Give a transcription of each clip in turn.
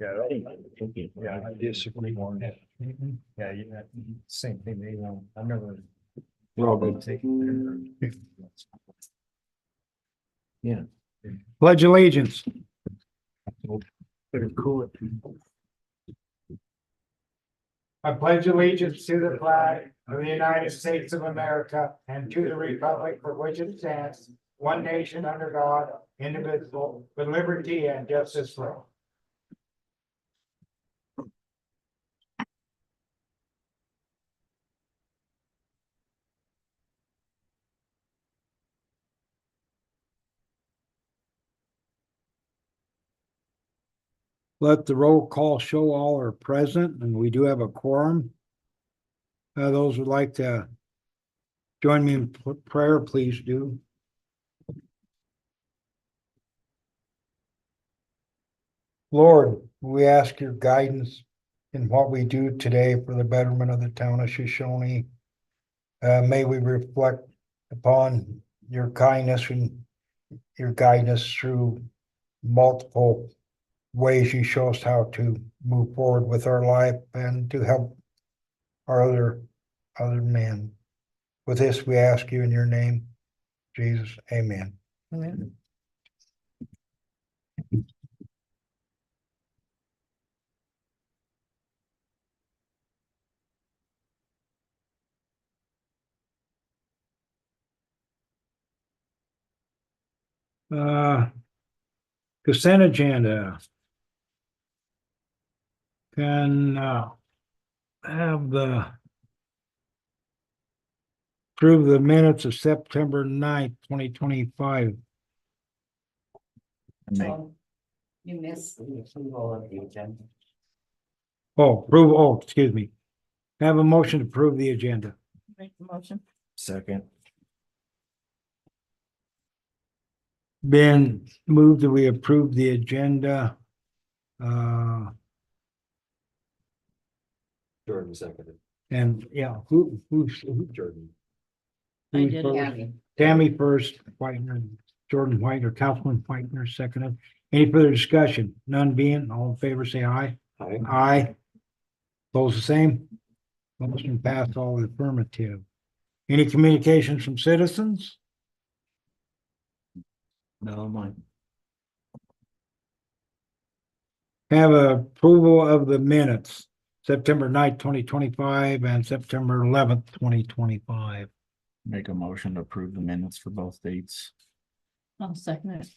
Yeah, yeah, I disagree on that. Yeah, yeah, same thing, they, I've never. We're all good. Yeah. Pledge allegiance. Better cool it. I pledge allegiance to the flag of the United States of America and to the republic for which it stands, one nation under God, indivisible, with liberty and justice for all. Let the roll call show all are present, and we do have a quorum. Those who'd like to join me in prayer, please do. Lord, we ask your guidance in what we do today for the betterment of the town of Shoshoni. May we reflect upon your kindness and your guidance through multiple ways you show us how to move forward with our life and to help our other men. With this, we ask you in your name, Jesus, amen. Amen. Consent agenda. Can have the approve the minutes of September 9th, 2025. So you missed the approval of the agenda. Excuse me. Have a motion to approve the agenda. Make the motion. Second. Been moved that we approve the agenda. Jordan seconded. And yeah, who's Jordan. I who's did first? Tammy. Tammy first, Whitener, Jordan White or Councilman Whitener seconded. Any further discussion? None being, all in favor, say aye. Aye. Aye. Opposed the same? Motion passed, all affirmative. Any communications from citizens? No, mine. Have approval of the minutes, September 9th, 2025 and September 11th, 2025. Make a motion to approve the minutes for both dates. I'll second it.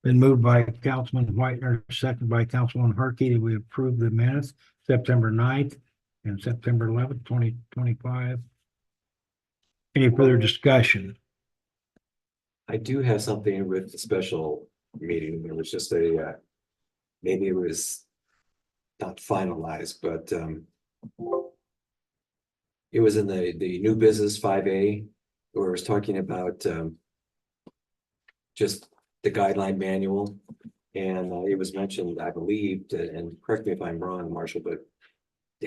Been moved by Councilman Whitener, seconded by Councilman Harkey, that we approve the minutes, September 9th and September 11th, 2025. Any further discussion? I do have something with the special meeting. There was just a, maybe it was not finalized, but it was in the new business 5A, where it was talking about just the guideline manual. And it was mentioned, I believe, and correct me if I'm wrong, Marshall, but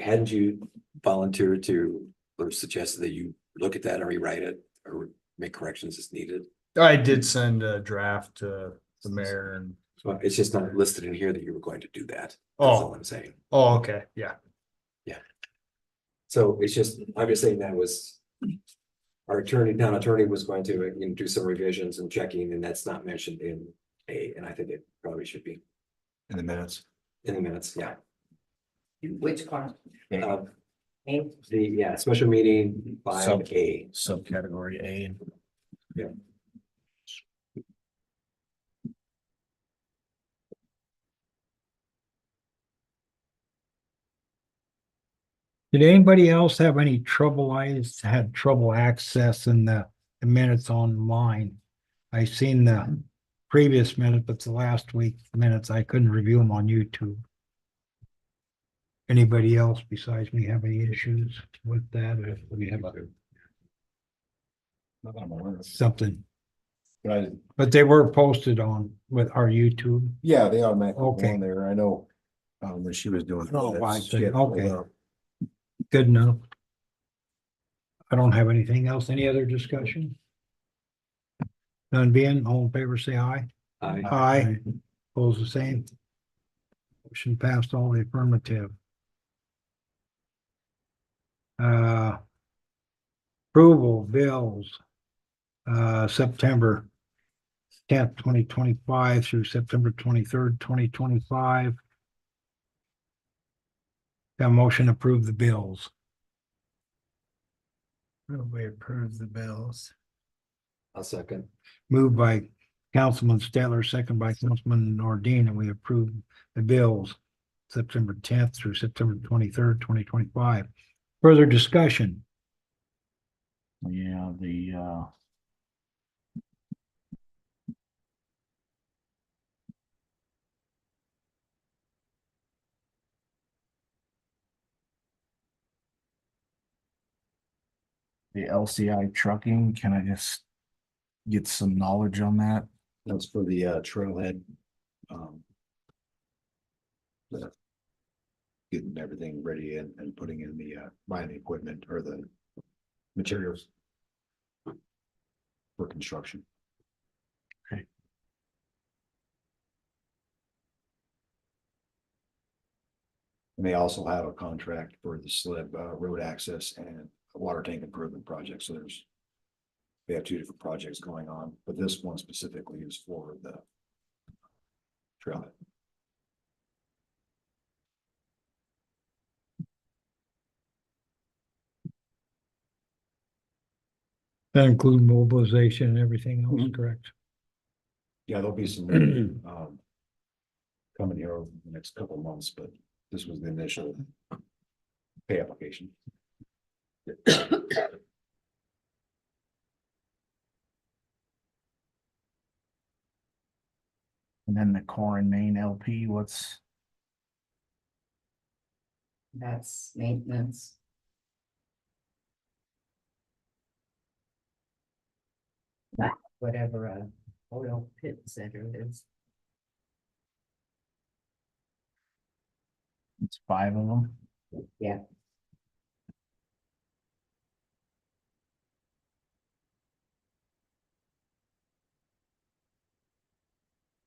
hadn't you volunteered to, or suggested that you look at that and rewrite it or make corrections as needed? I did send a draft to the mayor and. So it's just not listed in here that you were going to do that. That's Oh. all I'm saying. Oh, okay, yeah. So it's just, I'm just saying that was. Our town attorney was going to, do some revisions and checking, and that's not mentioned in A, and I think it probably should be In the minutes. in the minutes, yeah. Which part? Special meeting by Sub- A. Subcategory A. Yeah. Did anybody else have any trouble? I had trouble accessing the minutes online. I seen the previous minute, but the last week's minutes, I couldn't review them on YouTube. Anybody else besides me have any issues with that? Or We have other. Not that I'm aware of. something, But but they were posted on with our YouTube. yeah, they automatically go Okay. on there. I know. When she was doing. Oh, that, I she see. had pulled Okay. up. Good enough. I don't have anything else. Any other discussion? None being, all in favor, say aye. I Aye. Opposed the same. Motion passed, all the affirmative. Approval bills. September 10th, 2025 through September 23rd, 2025. Got a motion to approve the bills. We approve the bills. I'll second. Moved by Councilman Stettler, second by Councilman Nordine, and we approve the bills September 10th through September 23rd, 2025. Further discussion? Yeah, the LCI trucking, can I just get some knowledge on that? That's for the trailhead. um, the- Getting everything ready and putting in the buying the equipment or the materials. For construction. Okay. And they also have a contract for the slip road access and a water tank improvement project, so there's. They have two different projects going on, but this one specifically is for the. Trailhead. That include mobilization and everything else, Mhm. correct? Yeah, there'll be some coming here over the next couple of months, but this was the initial pay application. And then the core and main LP, what's, That's maintenance. Whatever a oil pit center is. it's 5 of them? Yeah,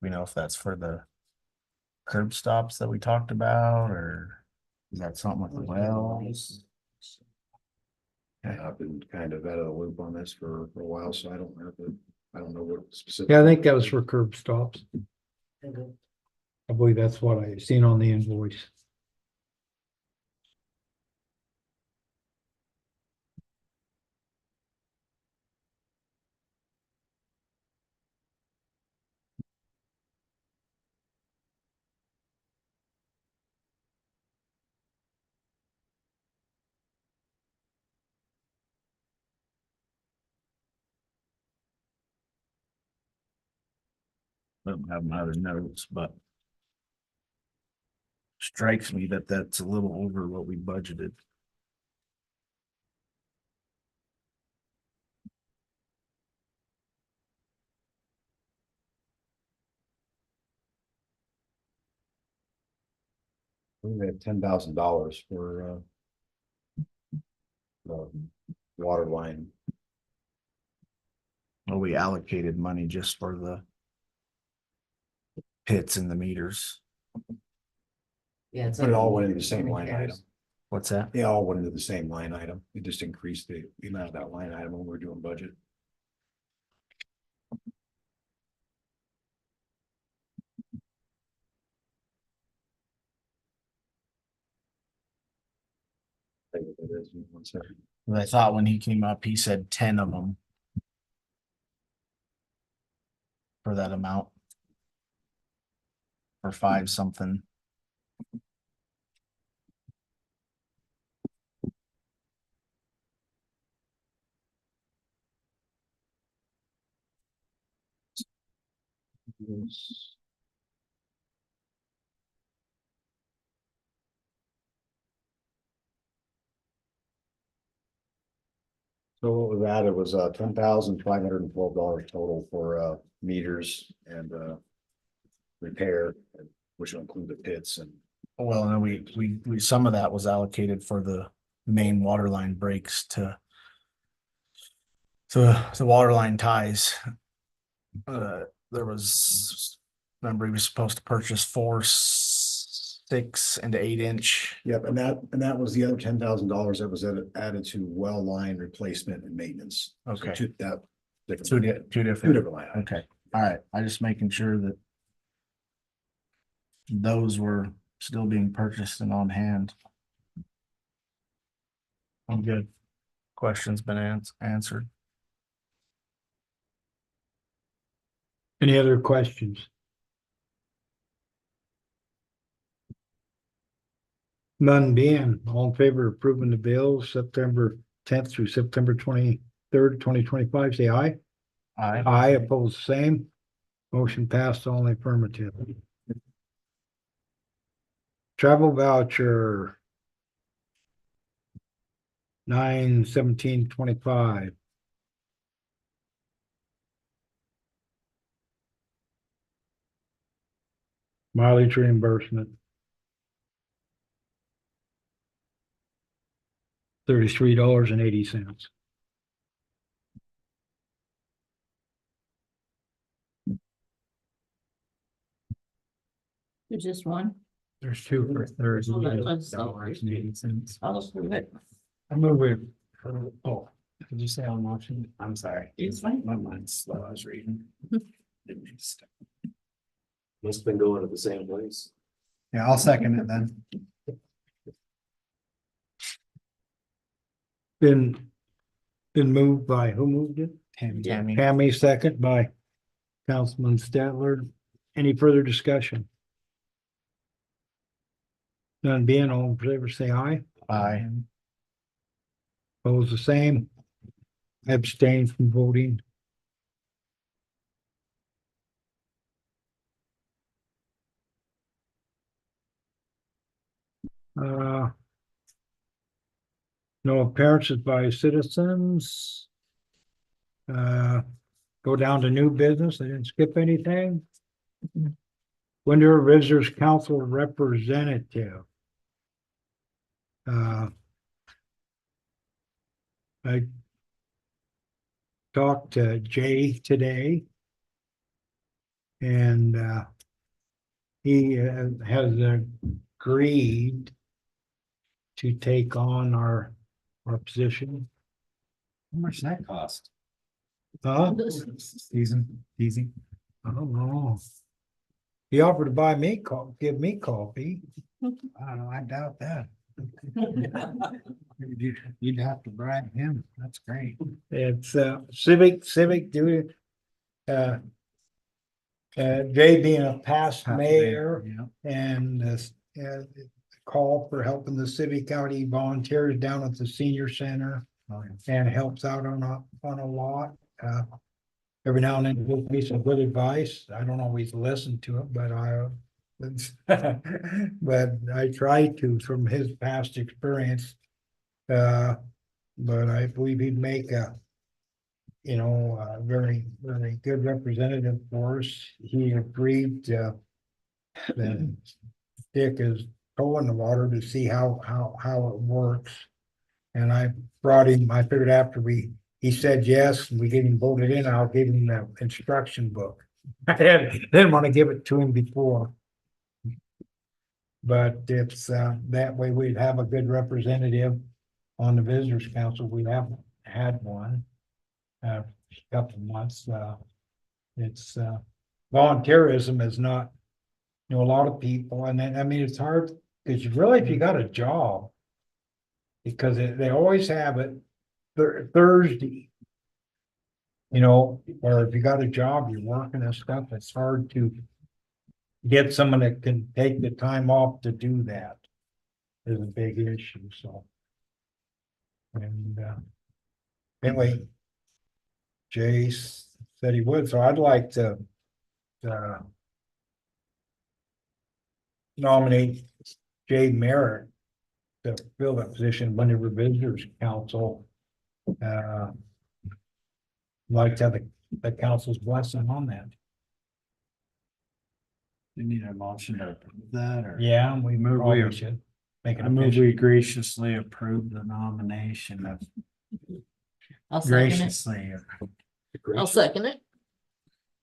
We know if that's for the curb stops that we talked about, or is that something with the wells? And I've been kind of out of the loop on this for a while, so I don't know what specific. Yeah, I think that was for curb stops. I believe that's what I seen on the invoice. I don't have my other notes, but strikes me that that's a little over what we budgeted. We had $10,000 for the water line. Well, we allocated money just for the pits and the meters. yeah. it's But it all like went into the same line repairs. item. What's that? They all went into the same line item. It just increased the amount of that line item when we were doing budget. Tell you what that is in 1 second. I thought when he came up, he said 10 of them. For that amount. Or 5 something. So what was that? It was $10,512 total for meters and repair, which will include the pits and. Well, and then we, some of that was allocated for the main water line breaks to. The water line ties. There was, remember he was supposed to purchase 4 6 and 8 inch. Yep, and that was the other $10,000 that was added to well line replacement and maintenance. So Okay. Two different. Two Two different. different line items. Okay, all right. I just making sure that those were still being purchased and on hand. I'm good. Questions been answered. Any other questions? None being, all in favor of approving the bills September 10th through September 23rd, 2025, say aye. Aye, opposed, same. Motion passed, all in the affirmative. Travel voucher. 9/17/25. Mileage reimbursement. $33.80. There's just one. There's two for $30.80. I'll approve it. I move with. Oh, did you say I'm watching? I'm sorry. It's fine. My mind's slow. I was reading. Didn't mean to stop. Must have been going to the same place. Yeah, I'll second it then. Been moved by, who moved it? Tammy. Tammy, second by Councilman Statler. Any further discussion? None being, all in favor, say aye. Aye. Opposed, the same. Abstain from voting. No appearances by citizens. Go down to new business. I didn't skip anything. Winter Visitors Council representative. I talked to Jay today. And he has agreed to take on our position. How much that cost? Huh? Easy. I don't know. He offered to buy me give me coffee. I don't know. I doubt that. You'd have to bribe him. That's great. It's civic duty. Jay being a past mayor Yeah. and this call for helping the city county volunteers down at the senior center Oh, yeah. and helps out on a lot. Every now and then gives me some good advice. I don't always listen to it, but but I try to from his past experience. But I believe he'd make a very, very good representative for us. He agreed to then stick his toe in the water to see how it works. And I brought him, I figured after he said yes, and we get him voted in, I'll give him the instruction book. I didn't want to give it to him before. But it's that way we'd have a good representative on the visitors council. We haven't had one. Couple of months. It's volunteerism is not, a lot of people, and then I mean it's hard because if you got a job, because they always have it Thursday, or if you got a job, you're working and stuff, it's hard to get someone that can take the time off to do that. Is a big issue, so. And anyway. Jace said he would, so I'd like to nominate Jay Merritt to fill that position, Winter Visitors Council. Like to have the council's blessing on that. You need a motion to approve that or? Yeah, we Move probably we- should make it I move official. we graciously approve the nomination of I'll second it. graciously. I'll second it.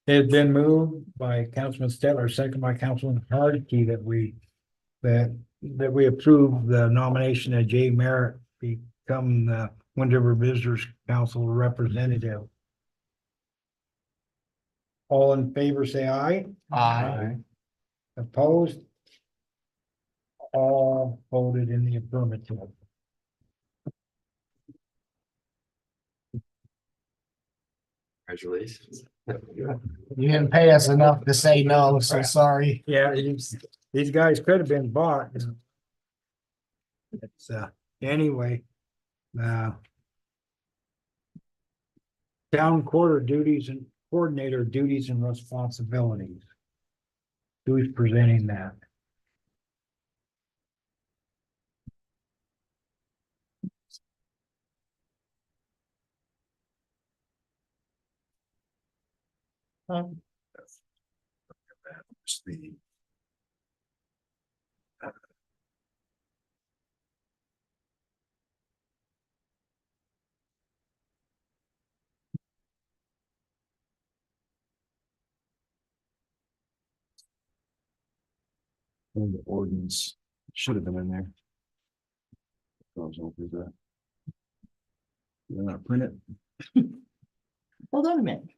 It's been moved by Councilman Stetler, second by Councilman Hardkey, that we that we approve the nomination of Jay Merritt become the Wind River Visitors Council representative. All in favor, say aye. Aye. Opposed? All voted in the affirmative. Congratulations. You didn't pay us enough to say no, so sorry. Yeah, these guys could have been bought. It's, anyway, uh. Town quarter duties and coordinator duties and responsibilities. Who's presenting that? That's the the ordinance should have been in there. You're gonna print it? Hold on a minute.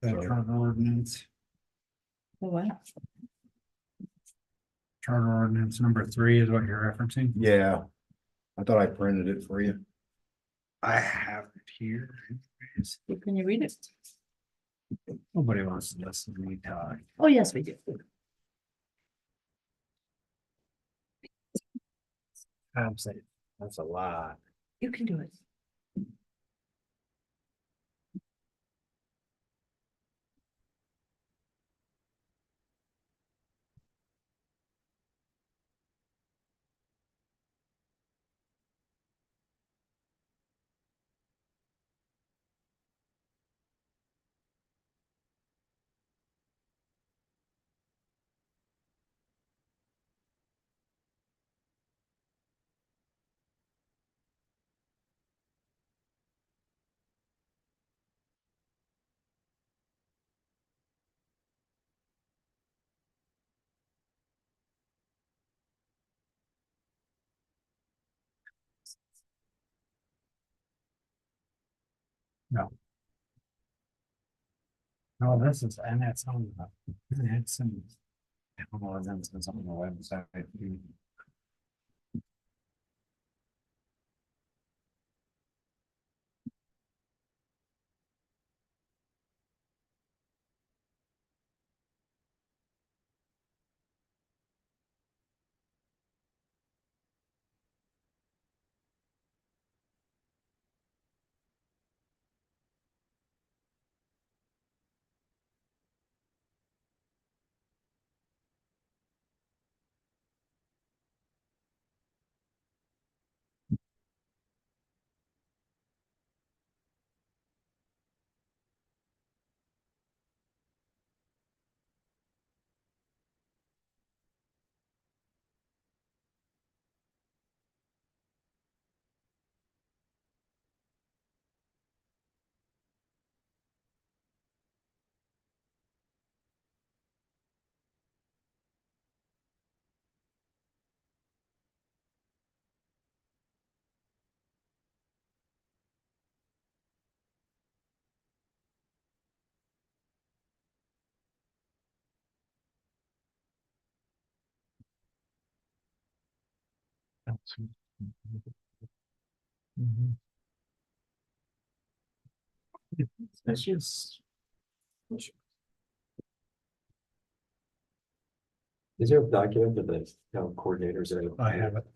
That charter ordinance, Oh, wow. charter ordinance number 3 is what you're referencing? Yeah. I thought I printed it for you. I have it here. Can you read it? Nobody wants to listen to me talk. Oh, yes, we do. I'm saying, that's a lot. You can do it. No. No, this is, and that's on it's some. Ordinances on the website. That's just. Is there a document for the town coordinators? I have it.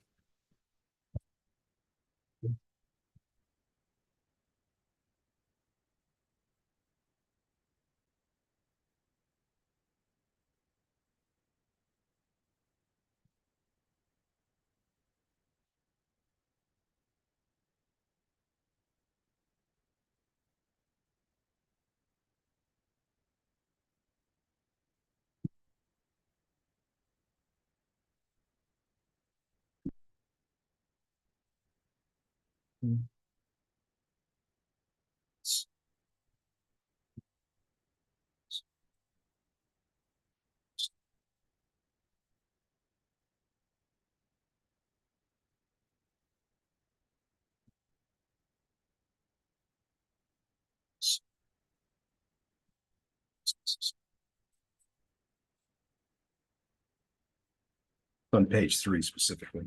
On page 3 specifically.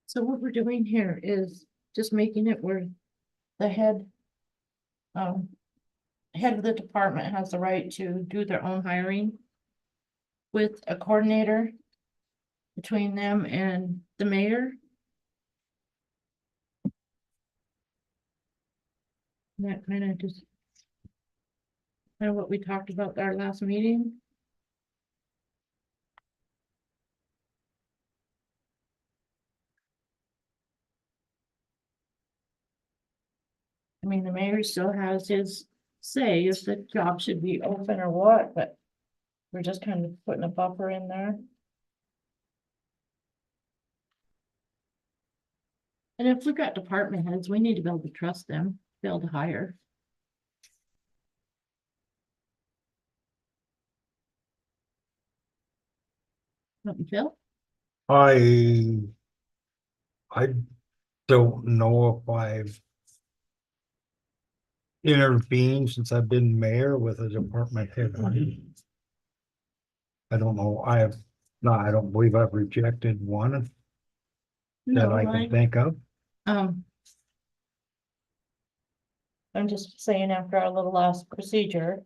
So what we're doing here is just making it where the head. Head of the department has the right to do their own hiring. With a coordinator. Between them and the mayor. That kind of just. Kind of what we talked about our last meeting. I mean, the mayor still has his say if the job should be open or what, but we're just kind of putting a buffer in there. And if we've got department heads, we need to be able to trust them, be able to hire. Don't you feel? I don't know if I've intervened since I've been mayor with a department head. I don't know, I don't believe I've rejected one that No, I can think of. um. I'm just saying after our little last procedure.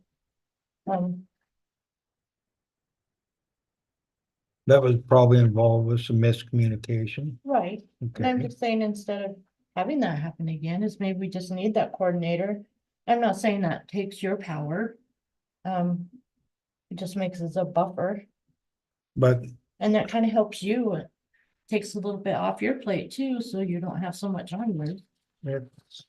That was probably involved with some miscommunication. Right, and I'm Okay, just saying instead of having that happen again, is maybe we just need that coordinator. I'm not saying that takes your power. It just makes us a buffer, but and that kind of helps you. Takes a little bit off your plate too, so you don't have so much on you. it's.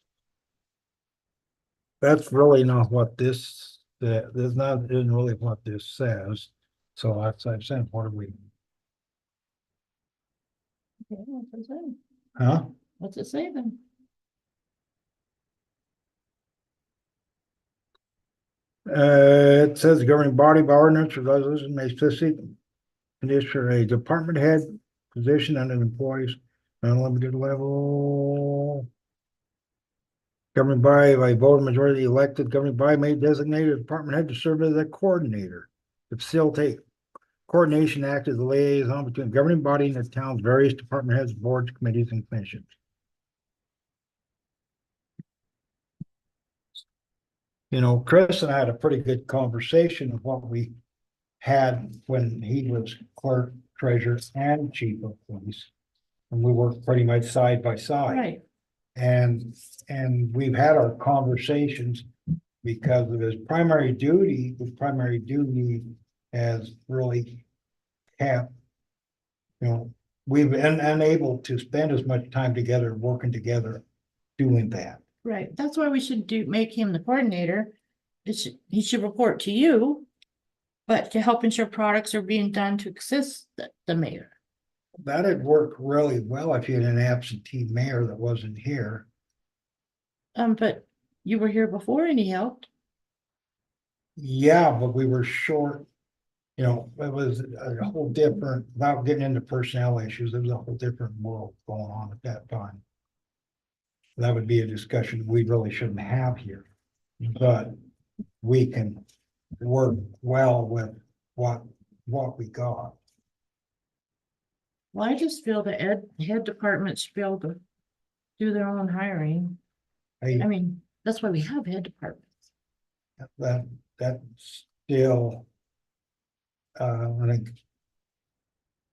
That's really not what this, isn't really what this says. So that's, I'm saying, what are we, Okay, what's it say? huh? What's it say then? It says the governing body by ordinance or resolution may specifically condition a department head position and an employee's unlimited level. Governing body by vote of majority elected, governing body may designate a department head to serve as a coordinator. To facilitate coordination, act as a liaison between the governing body and the town's various department heads, boards, committees, and commissions. You know, Chris and I had a pretty good conversation of what we had when he was clerk, treasurer, and chief of police. And we worked pretty much side by side. Right, And we've had our conversations because of his primary duty, has really kept. You know, we've been unable to spend as much time together, working together, doing that. right. That's why we should make him the coordinator. He should report to you. But to help ensure products are being done to assist the mayor. That'd work really well if you had an absentee mayor that wasn't here. But you were here before and he helped. Yeah, but we were short. You know, it was a whole different, without getting into personnel issues, it was a whole different world going on at that time. That would be a discussion we really shouldn't have here, but we can work well with what we got. Well, I just feel the head department should be able to do their own hiring. I mean, that's why we have head departments. That still, I think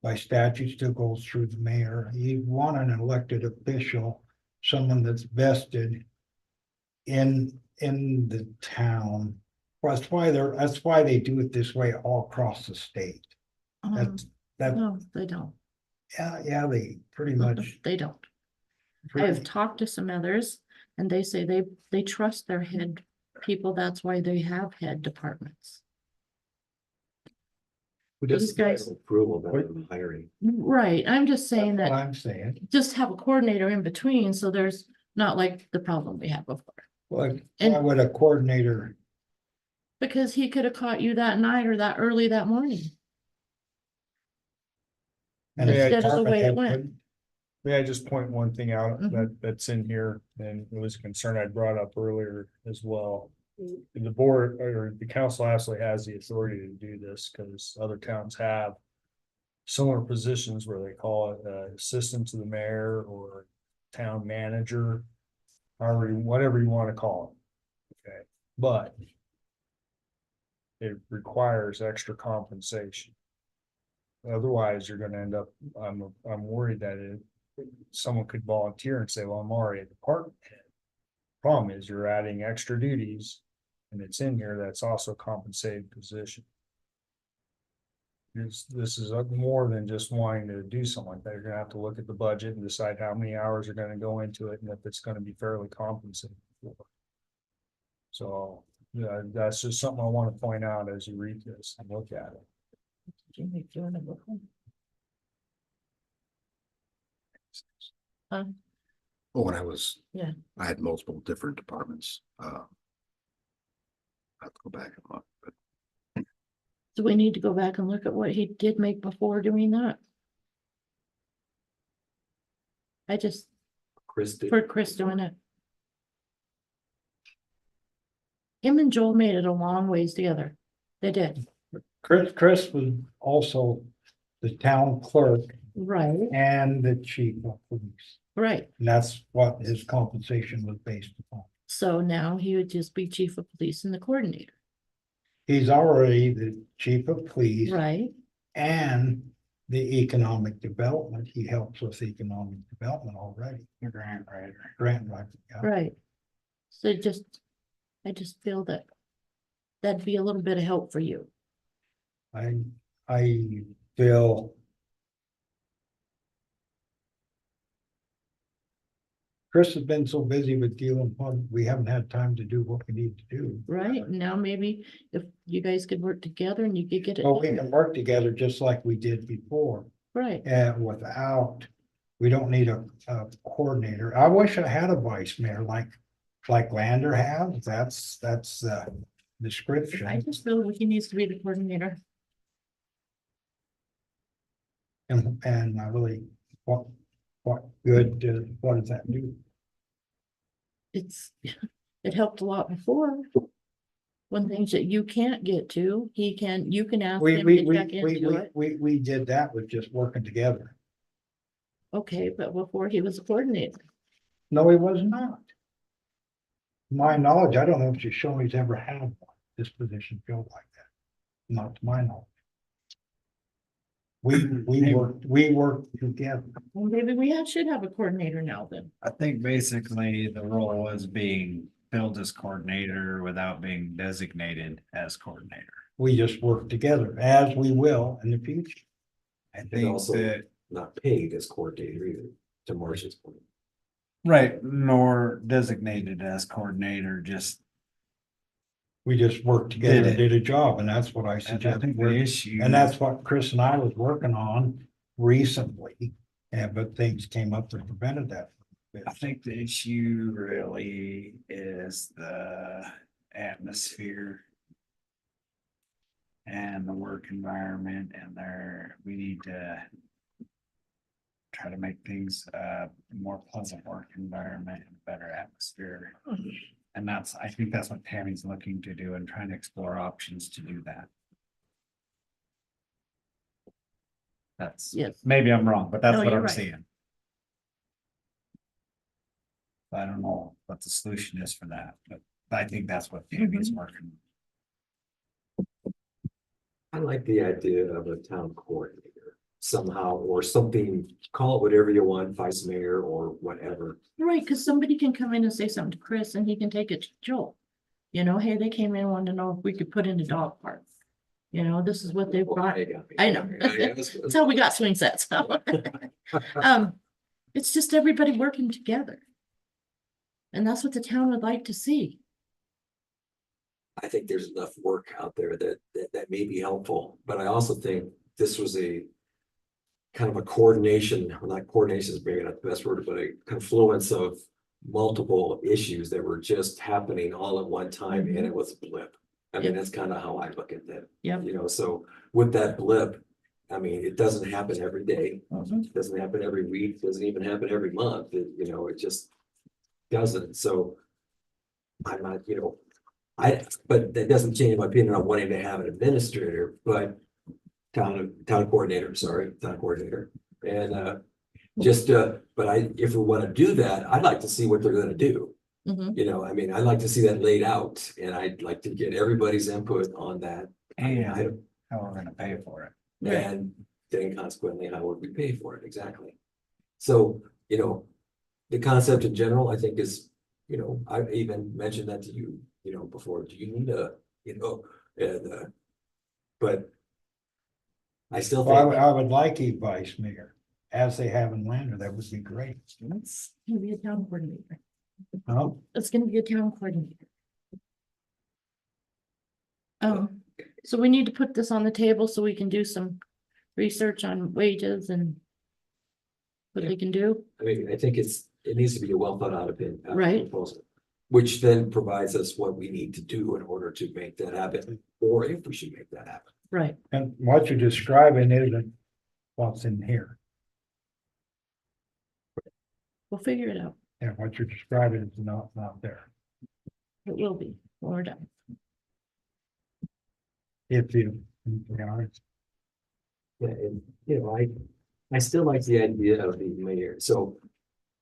by statute still goes through the mayor. You want an elected official, someone that's vested in the town. Well, that's why they do it this way all across the state. No, they don't. Yeah, they pretty much. They don't. I have talked to some others and they say they trust their head people. That's why they have head departments. These guys, Approval, but hiring. right, I'm just saying That's what that I'm saying. just have a coordinator in between, so there's not like the problem we had before. Like, why And- would a coordinator Because he could have caught you that night or that early that morning. And a Instead of the way it department head went. May I just point one thing out Mhm. that's in here, and it was a concern I brought up earlier as well. The board or the council actually has the authority to do this because other towns have similar positions where they call it assistant to the mayor or town manager, however, whatever you want to call it. Okay, but it requires extra compensation. Otherwise, you're gonna end up, I'm worried that someone could volunteer and say, well, I'm already a department head. Problem is, you're adding extra duties, and it's in here, that's also a compensated position. This is more than just wanting to do something like that. You're gonna have to look at the budget and decide how many hours are gonna go into it, and if it's gonna be fairly compensated for. So, yeah, that's just something I want to point out as you read this and look at it. Jimmy, do you wanna go home? Oh, when I was. Yeah. I had multiple different departments, I have to go back and look, but So we need to go back and look at what he did make before doing that. I just, Chris did. for Chris doing it. Him and Joel made it a long ways together. They did, Chris was also the town clerk right, and the chief of police. right. And that's what his compensation was based upon. So now he would just be chief of police and the coordinator, He's already the chief of police right? and the economic development. He helps with economic development already. The grant writer. Grant writer, yeah. Right. So I just feel that that'd be a little bit of help for you. I feel. Chris has been so busy with dealing, we haven't had time to do what we need to do. Right, now maybe if you guys could work together and you could get it But we done. can work together just like we did before, Right, and we don't need a coordinator. I wish I had a vice mayor like Lander has, that's the I description. just feel like he needs to be the coordinator. And I really, what good, what does that do? It's, it helped a lot before. When things that you can't get to, you can ask We, him we, to we, check we, into we, it. we did that with just working together. Okay, but before he was a coordinator, No, he was not. My knowledge, I don't know if Shoshoni's ever had this position filled like that. Not to my knowledge. We worked together. well, maybe should have a coordinator now then. I think basically the role was being filled as coordinator without being designated as coordinator. We just work together as we will in the future. I And think also that, not paid as coordinator either, to Marcia's point. right, nor designated as coordinator, just, We just worked together and Did it. did a job, and that's what I and I suggested. think the issue. And that's what Chris and I was working on recently, but things came up that prevented that. I think the issue really is the atmosphere and the work environment, and we need to try to make things a more pleasant work environment and better atmosphere. And I think that's what Tammy's looking to do and trying to explore options to do that. Yes. Maybe I'm wrong, but that's No, what you're I'm right. seeing. I don't know what the solution is for that, but I think that's what Tammy's working. I like the idea of a town coordinator somehow, or something, call it whatever you want, vice mayor or whatever. Right, because somebody can come in and say something to Chris and he can take it to Joel. You know, hey, they came in and wanted to know if we could put in a dog park. You know, this is what they've brought. I know. That's how we got swing sets. It's just everybody working together. And that's what the town would like to see. I think there's enough work out there that may be helpful, but I also think this was a kind of a coordination, well, not coordination is maybe not the best word, but a confluence of multiple issues that were just happening all at one time, and it was a blip. I mean, Yep. that's kind of how I look at that. Yep. You know, so with that blip, I mean, it doesn't happen every day. Mhm. It doesn't happen every week, doesn't even happen every month, you know, it just doesn't, so. I'm not, you know, but that doesn't change my opinion on wanting to have an administrator, but town coordinator, sorry, town coordinator. And but if we want to do that, I'd like to see what they're gonna do. Mhm. You know, I mean, I'd like to see that laid out, and I'd like to get everybody's input on that. And how we're gonna pay for it. Right. And then consequently, how would we pay for it, exactly? So, you know, the concept in general, I think is, you know, I've even mentioned that to you, you know, before, do you need a, you know, and but. I still Well, think, I would like a vice mayor, as they have in Lander, that would be great. It's gonna be a town coordinator. Oh, It's gonna be a town coordinator. So we need to put this on the table so we can do some research on wages and what they can do. I mean, I think it needs to be a well thought out opinion. Right. Proposal, which then provides us what we need to do in order to make that happen, or if we should make that happen. Right. and what you're describing isn't what's in here. We'll figure it out. And what you're describing is not there. It will be when we're done. If you, to be honest. Yeah, and, you know, I still like the idea of the mayor, so.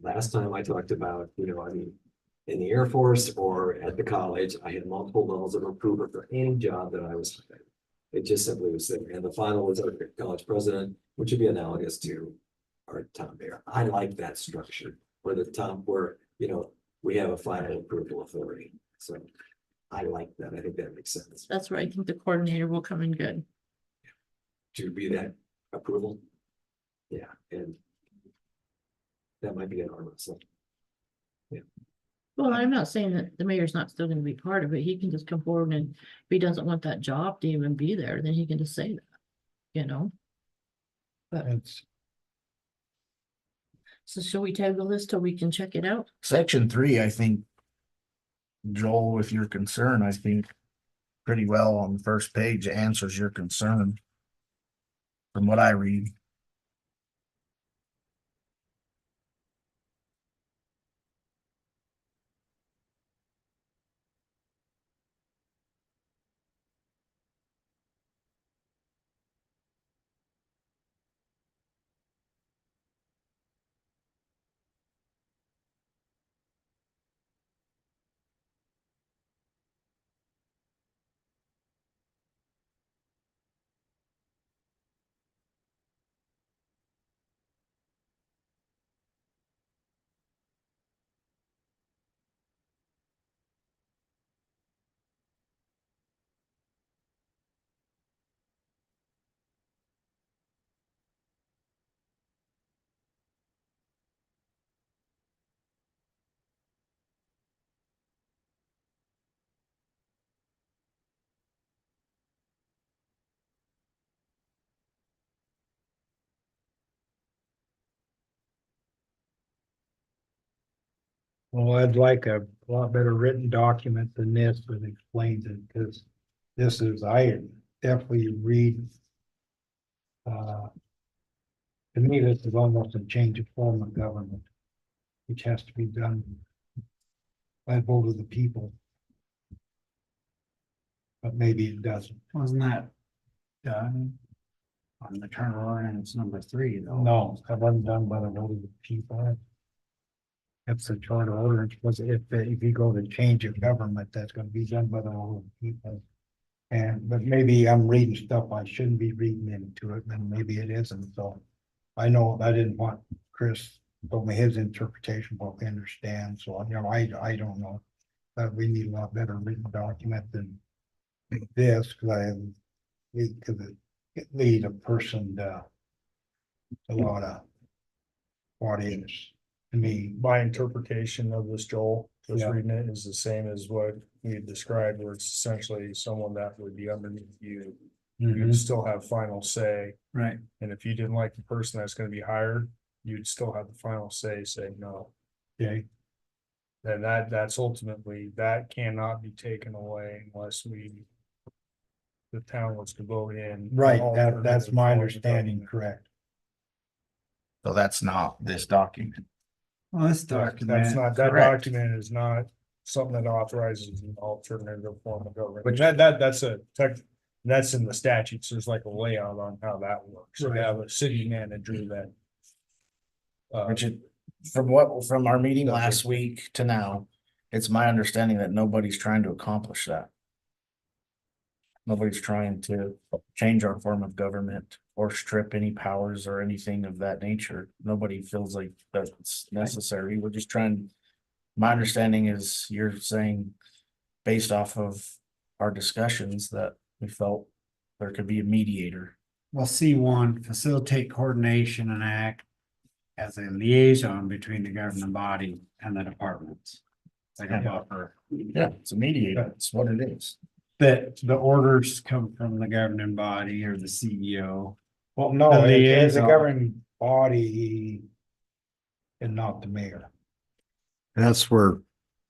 Last time I talked about, you know, I mean, in the Air Force or at the college, I had multiple levels of approval for any job that I was. It just simply was there, and the final was our college president, which would be analogous to our town mayor. I like that structure where where, you know, we have a final approval authority, so. I like that, I think that makes sense, That's where I think the coordinator will come in good. to be that approval. Yeah, and. That might be an arm wrestling. Well, I'm not saying that the mayor's not still gonna be part of it. He can just come forward and if he doesn't want that job to even be there, then he can just say that, you know? It's, So shall we table this till we can check it out? Section 3, I think. Joel, with your concern, I think pretty well on the first page answers your concern. From what I read. well, I'd like a lot better written document than this that explains it, because this is, I definitely read. To me, this is almost a change of form of government, which has to be done by a vote of the people. But maybe it doesn't. Wasn't that done? On the charter ordinance number 3, though. No, that wasn't done by the vote of the people. That's the charter ordinance, was if you go to change of government, that's gonna be done by the vote of the people. But maybe I'm reading stuff I shouldn't be reading into it, and maybe it isn't, so. I know I didn't want Chris told me his interpretation, what we understand, so, you know, I don't know. But we need a lot better written document than this, because it lead a person to a lot of what is, to me. My interpretation of this, Joel, just Yeah. reading it, is the same as what we described, where it's essentially someone that would be underneath you. You'd still have final say, Right. and if you didn't like the person that's gonna be hired, you'd still have the final say, no. Okay, And that's ultimately, that cannot be taken away unless we the town was to vote in. Right, alternative that's my form of understanding, government. correct. So that's not this document. Well, this That's document, not, that correct. document is not something that authorizes an alternative form of government. Which- That's a tech, that's in the statutes. There's like a layout on how that works. We Right. have a city manager that. Which it, from our meeting last week to now, it's my understanding that nobody's trying to accomplish that. Nobody's trying to change our form of government or strip any powers or anything of that nature. Nobody feels like that's necessary. We're just trying. My understanding is you're saying, based off of our discussions, that we felt there could be a mediator. well, C1, facilitate coordination and act as a liaison between the governing body and the departments. It's like a buffer. Yeah, it's a mediator. That's what it is. That the orders come from the governing body or the CEO. Well, no, The it's a liaison. governing body and not the mayor. And that's where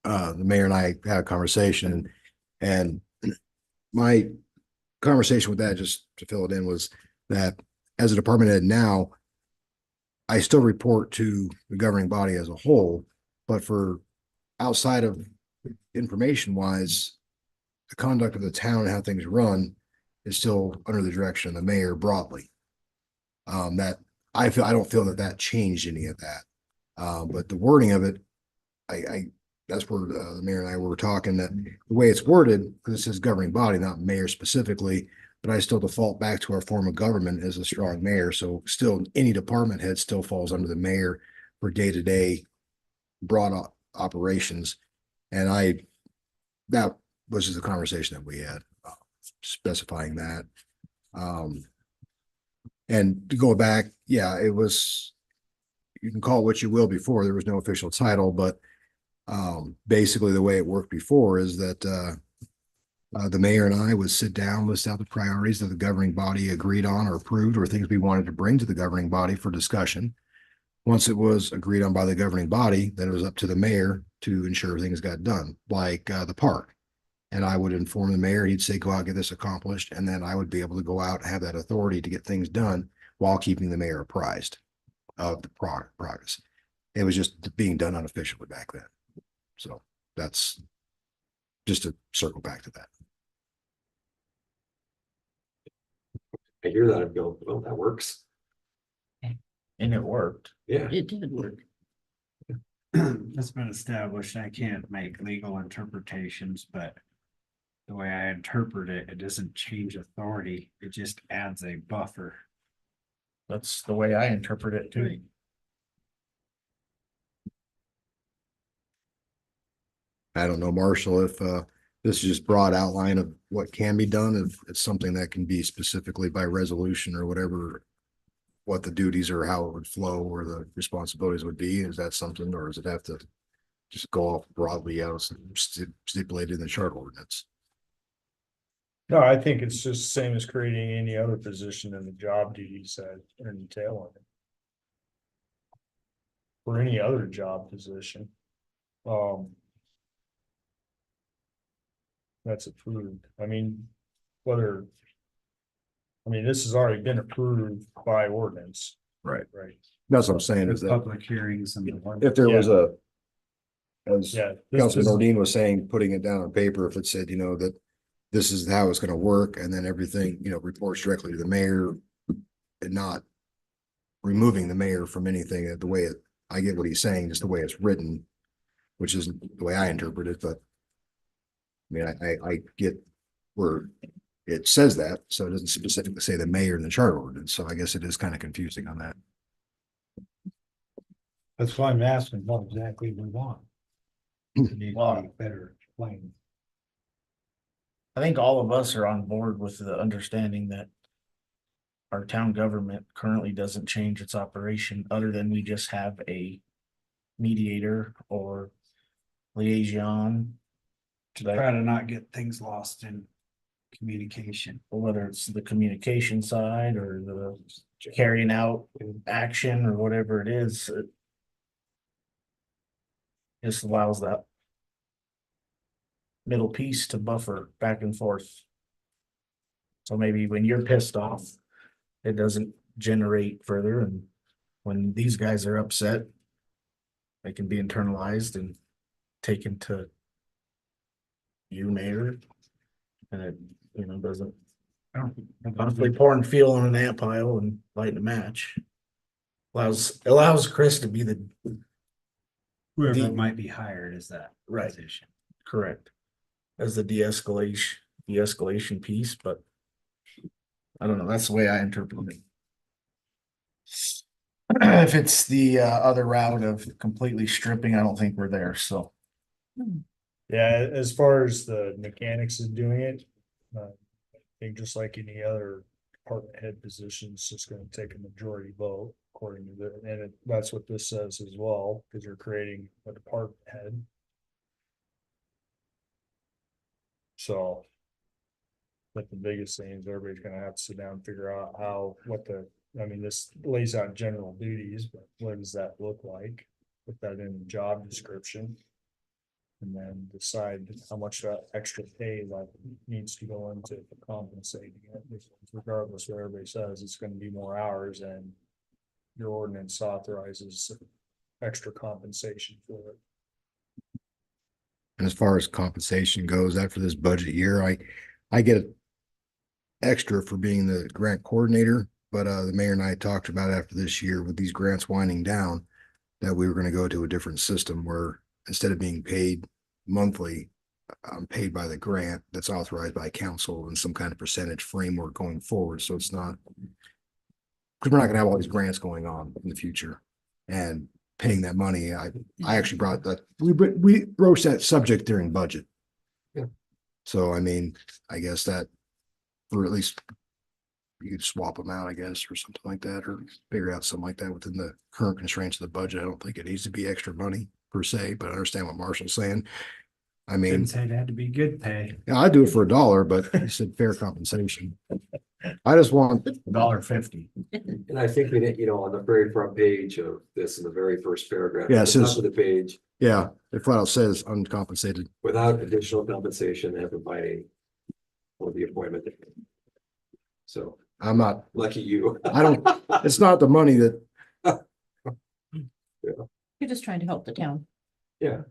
the mayor and I had a conversation, and my conversation with that, just to fill it in, was that as a department head now, I still report to the governing body as a whole, but for outside of information wise, the conduct of the town and how things run is still under the direction of the mayor broadly. That I don't feel that changed any of that. But the wording of it, that's where the mayor and I were talking, that the way it's worded, because it says governing body, not mayor specifically, but I still default back to our form of government as a strong mayor. So still, any department head still falls under the mayor for day-to-day broad operations. And that was just the conversation that we had, specifying that. And to go back, yeah, it was, you can call it what you will before, there was no official title, but basically the way it worked before is that the mayor and I would sit down, list out the priorities that the governing body agreed on or approved, or things we wanted to bring to the governing body for discussion. Once it was agreed on by the governing body, then it was up to the mayor to ensure things got done, like the park. And I would inform the mayor, he'd say, go out, get this accomplished. And then I would be able to go out and have that authority to get things done while keeping the mayor apprised of the progress. It was just being done unofficially back then. So that's just to circle back to that. I hear that and go, well, that works. And it worked. Yeah. It did work. It's been established. I can't make legal interpretations, but the way I interpret it, it doesn't change authority. It just adds a buffer. That's the way I interpret it too. Right. I don't know, Marshall, if this is just broad outline of what can be done, if it's something that can be specifically by resolution or whatever, what the duties or how it would flow or the responsibilities would be, is that something, or does it have to just go off broadly out stipulated in the chart ordinance? No, I think it's just the same as creating any other position in the job duties that entail on it. For any other job position. That's approved. I mean, this has already been approved by ordinance. Right. Right. That's what I'm saying, is There's that public hearings and. if there was as Yeah. Councilman Nordine was saying, putting it down on paper, if it said, that this is how it's gonna work, and then everything, reports directly to the mayor and not removing the mayor from anything, the way I get what he's saying, just the way it's written, which isn't the way I interpret it, but I mean, I get where it says that, so it doesn't specifically say the mayor in the charter ordinance, so I guess it is kind of confusing on that. That's why I'm asking what exactly we want. It needs to be better explained. I think all of us are on board with the understanding that our town government currently doesn't change its operation, other than we just have a mediator or liaison. Try to not get things lost in communication. Whether it's the communication side or the carrying out action or whatever it is, it just allows that middle piece to buffer back and forth. So maybe when you're pissed off, it doesn't generate further, and when these guys are upset, they can be internalized and taken to you, mayor. And it, doesn't honestly pouring fuel on an ant pile and lighting a match. Allows Chris to be the Whoever might be hired is that Right. position. correct as the de-escalation piece, but I don't know, that's the way I interpret it. If it's the other route of completely stripping, I don't think we're there, so. Yeah, as far as the mechanics of doing it, I think just like any other department head position, it's just gonna take a majority vote according to the, and that's what this says as well, because you're creating a department head. So. But the biggest thing is everybody's gonna have to sit down and figure out this lays out general duties, but what does that look like? Put that in the job description. And then decide how much extra pay that needs to go into compensating it. Regardless of what everybody says, it's gonna be more hours and your ordinance authorizes extra compensation for it. And as far as compensation goes, after this budget year, I get extra for being the grant coordinator, but the mayor and I talked about after this year with these grants winding down, that we were going to go to a different system where instead of being paid monthly, I'm paid by the grant that's authorized by council and some kind of percentage framework going forward. So it's not, because we're not going to have all these grants going on in the future and paying that money. I actually brought that, we broached that subject during budget. Yeah. So, I mean, I guess that, or at least you could swap them out, I guess, or something like that, or figure out something like that within the current constraints of the budget. I don't think it needs to be extra money per se, but I understand what Marshall's saying. I mean, Didn't say it had to be good pay. yeah, I'd do it for $1, but he said fair compensation. I just want, $1.50. And I think we did, on the very front page of this, in the very first paragraph. Yeah, it at the top says- of the page, yeah, it flat out says uncompensated. without additional compensation and providing for the appointment. So I'm not, lucky you. I don't, it's not the money that, You're just trying to help the town. Yeah,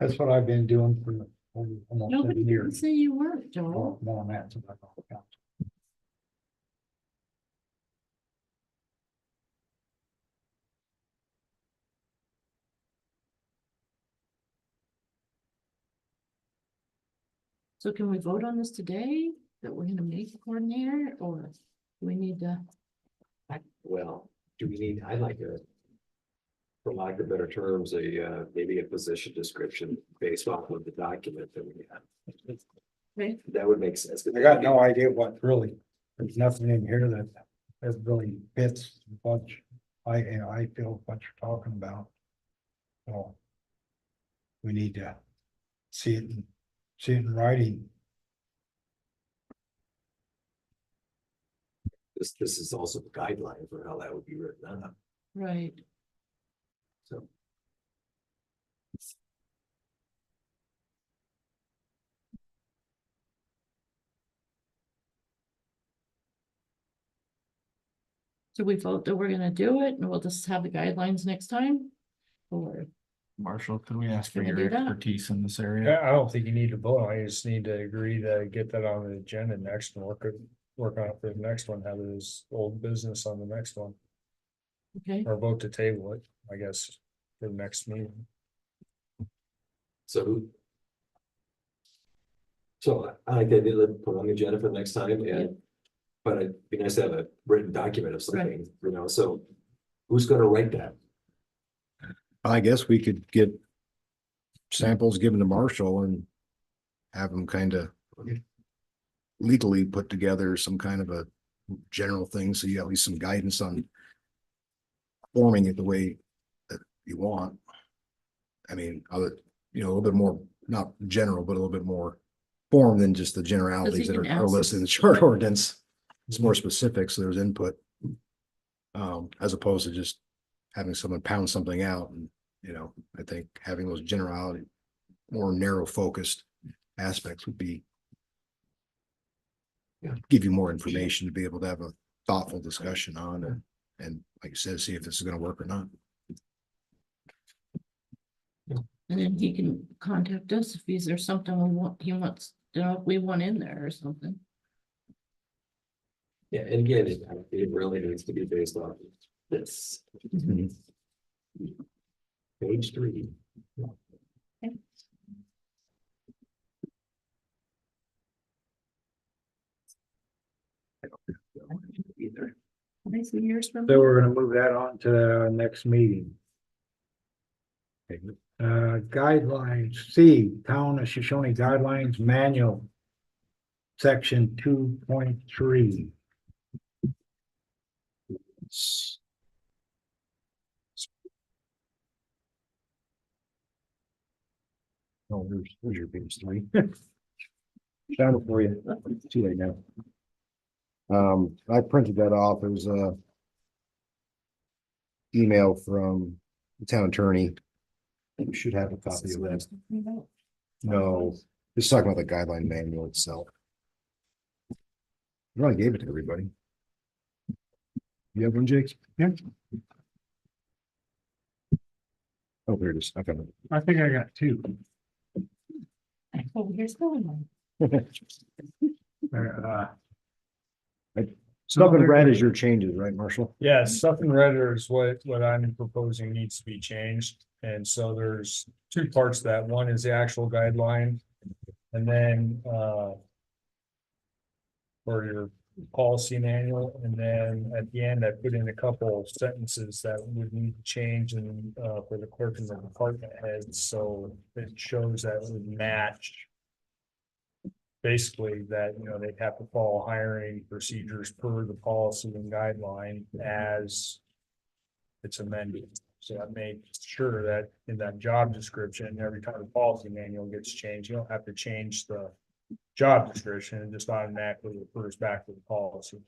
That's what I've been doing for almost Nobody 7 did years. say you weren't, Joel. Well, more than that, since I've been on the council. So can we vote on this today, that we're gonna make a coordinator, or do we need to? well, do we need, I'd like a, for lack of better terms, maybe a position description based off of the document that we have. Okay. That would make sense. I got no idea what really, there's nothing in here that really fits what I feel what you're talking about. So we need to see it in writing. This is also a guideline for how that would be written up, Right. so. So we vote that we're gonna do it, and we'll just have the guidelines next time? Or, Marshall, could we ask for Can I your do that? expertise in this area? Yeah, I don't think you need to vote on it. You just need to agree to get that on the agenda next and work on it for the next one, have it as old business on the next one, okay, or vote to table it, I guess, for the next meeting. So. So I like that, it'll put on the agenda for the next time Yep. but it'd be nice to have a written document of something, so who's gonna write that? I guess we could get samples given to Marshall and have them kind of legally put together some kind of a general thing, so you got at least some guidance on forming it the way that you want. I mean, a little bit more, not general, but a little bit more form than just the generalities that can are ask listed in the us. chart ordinance. It's more specific, so there's input. As opposed to just having someone pound something out and, I think having those more narrow focused aspects would be. Give you more information to be able to have a thoughtful discussion on it. And like I said, see if this is gonna work or not. And then he can contact us if there's something we want, he wants, if we want in there or something. Yeah, and again, it really needs to be based on this. Page 3. Either. Can I see yours from? So we're gonna move that on to the next meeting. Guidelines, C, Town of Shoshone Guidelines Manual. Section 2.3. Oh, there's your page 3. Found it for you. Too late now. I printed that off. It was a email from the town attorney. You should have a copy of that. No, just talking about the guideline manual itself. I already gave it to everybody. You have one, Jake? Yeah. Oh, here it is. I found I think I got two. Oh, here's the one. it. Uh, Stuff in red is your changes, right, Marshall? Yeah, stuff in red is what I'm proposing needs to be changed. And so there's two parts to that. One is the actual guideline. And then, for your policy manual, and then at the end, I put in a couple of sentences that would need to change and, for the clerk and the department heads, so it shows that it would match. Basically, that, you know, they'd have to follow hiring procedures per the policy and guideline as it's amended. So that makes sure that in that job description, every time the policy manual gets changed, you don't have to change the job description, it just automatically refers back to the policy.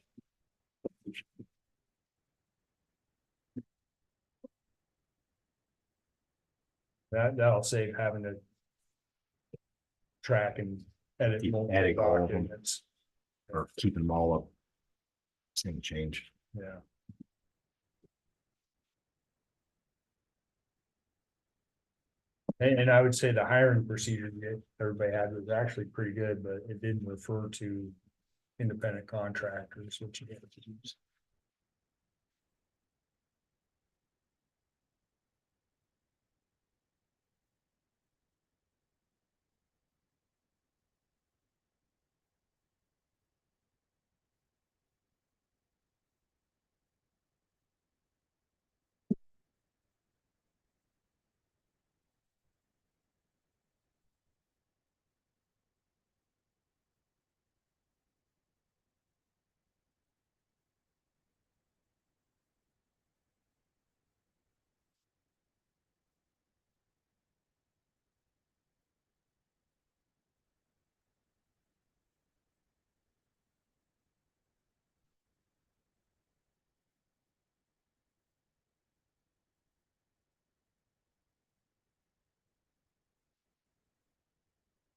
That'll save having to track and edit Keep multiple adding all of them. documents. Or keeping them all up. Same change. Yeah. And I would say the hiring procedure that everybody had was actually pretty good, but it didn't refer to independent contractors, which you have to use.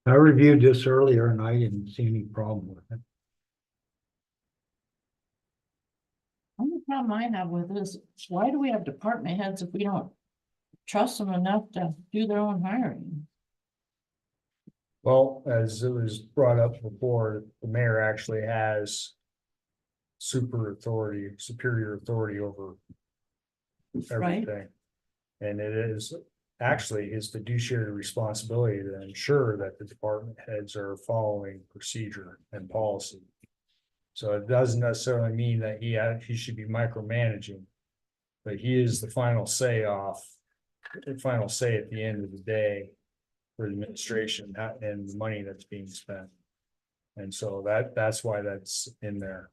I reviewed this earlier and I didn't see any problem with it. Only problem I have with this, why do we have department heads if we don't trust them enough to do their own hiring? Well, as it was brought up before, the mayor actually has superior authority over everything. And it is actually his fiduciary responsibility to ensure that the department heads are following procedure and policy. So it doesn't necessarily mean that he should be micromanaging, but he is the final say at the end of the day for the administration and the money that's being spent. And so that's why that's in there.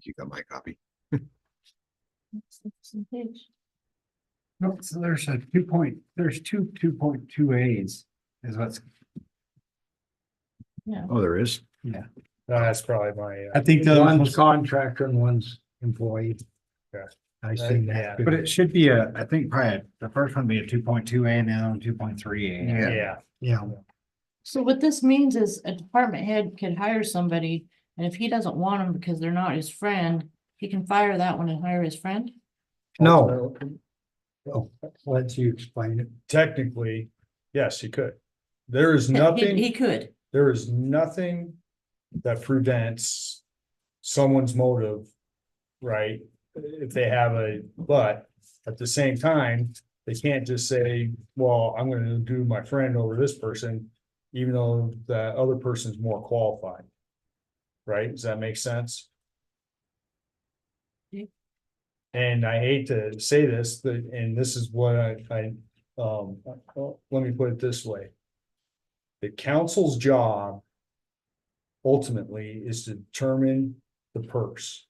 You got my copy. No, so there's there's two 2.2As is what's. Yeah. Oh, there is? That's probably my, I think the, One's contractor and one's employee. Yeah. I seen Yeah. that. but it should be I think probably the first one be a 2.2A and the other one 2.3A. yeah, Yeah, So what this means is a department head could hire somebody, and if he doesn't want them because they're not his friend, he can fire that one and hire his friend? no. Oh, let you explain it. technically, yes, you could. There is He nothing, could. there is nothing that prevents someone's motive, right? If they have but at the same time, they can't just say, well, I'm gonna do my friend over this person, even though the other person's more qualified. Right? Does that make sense? Yeah. And I hate to say this, but, and this is what let me put it this way. The council's job ultimately is to determine the purse.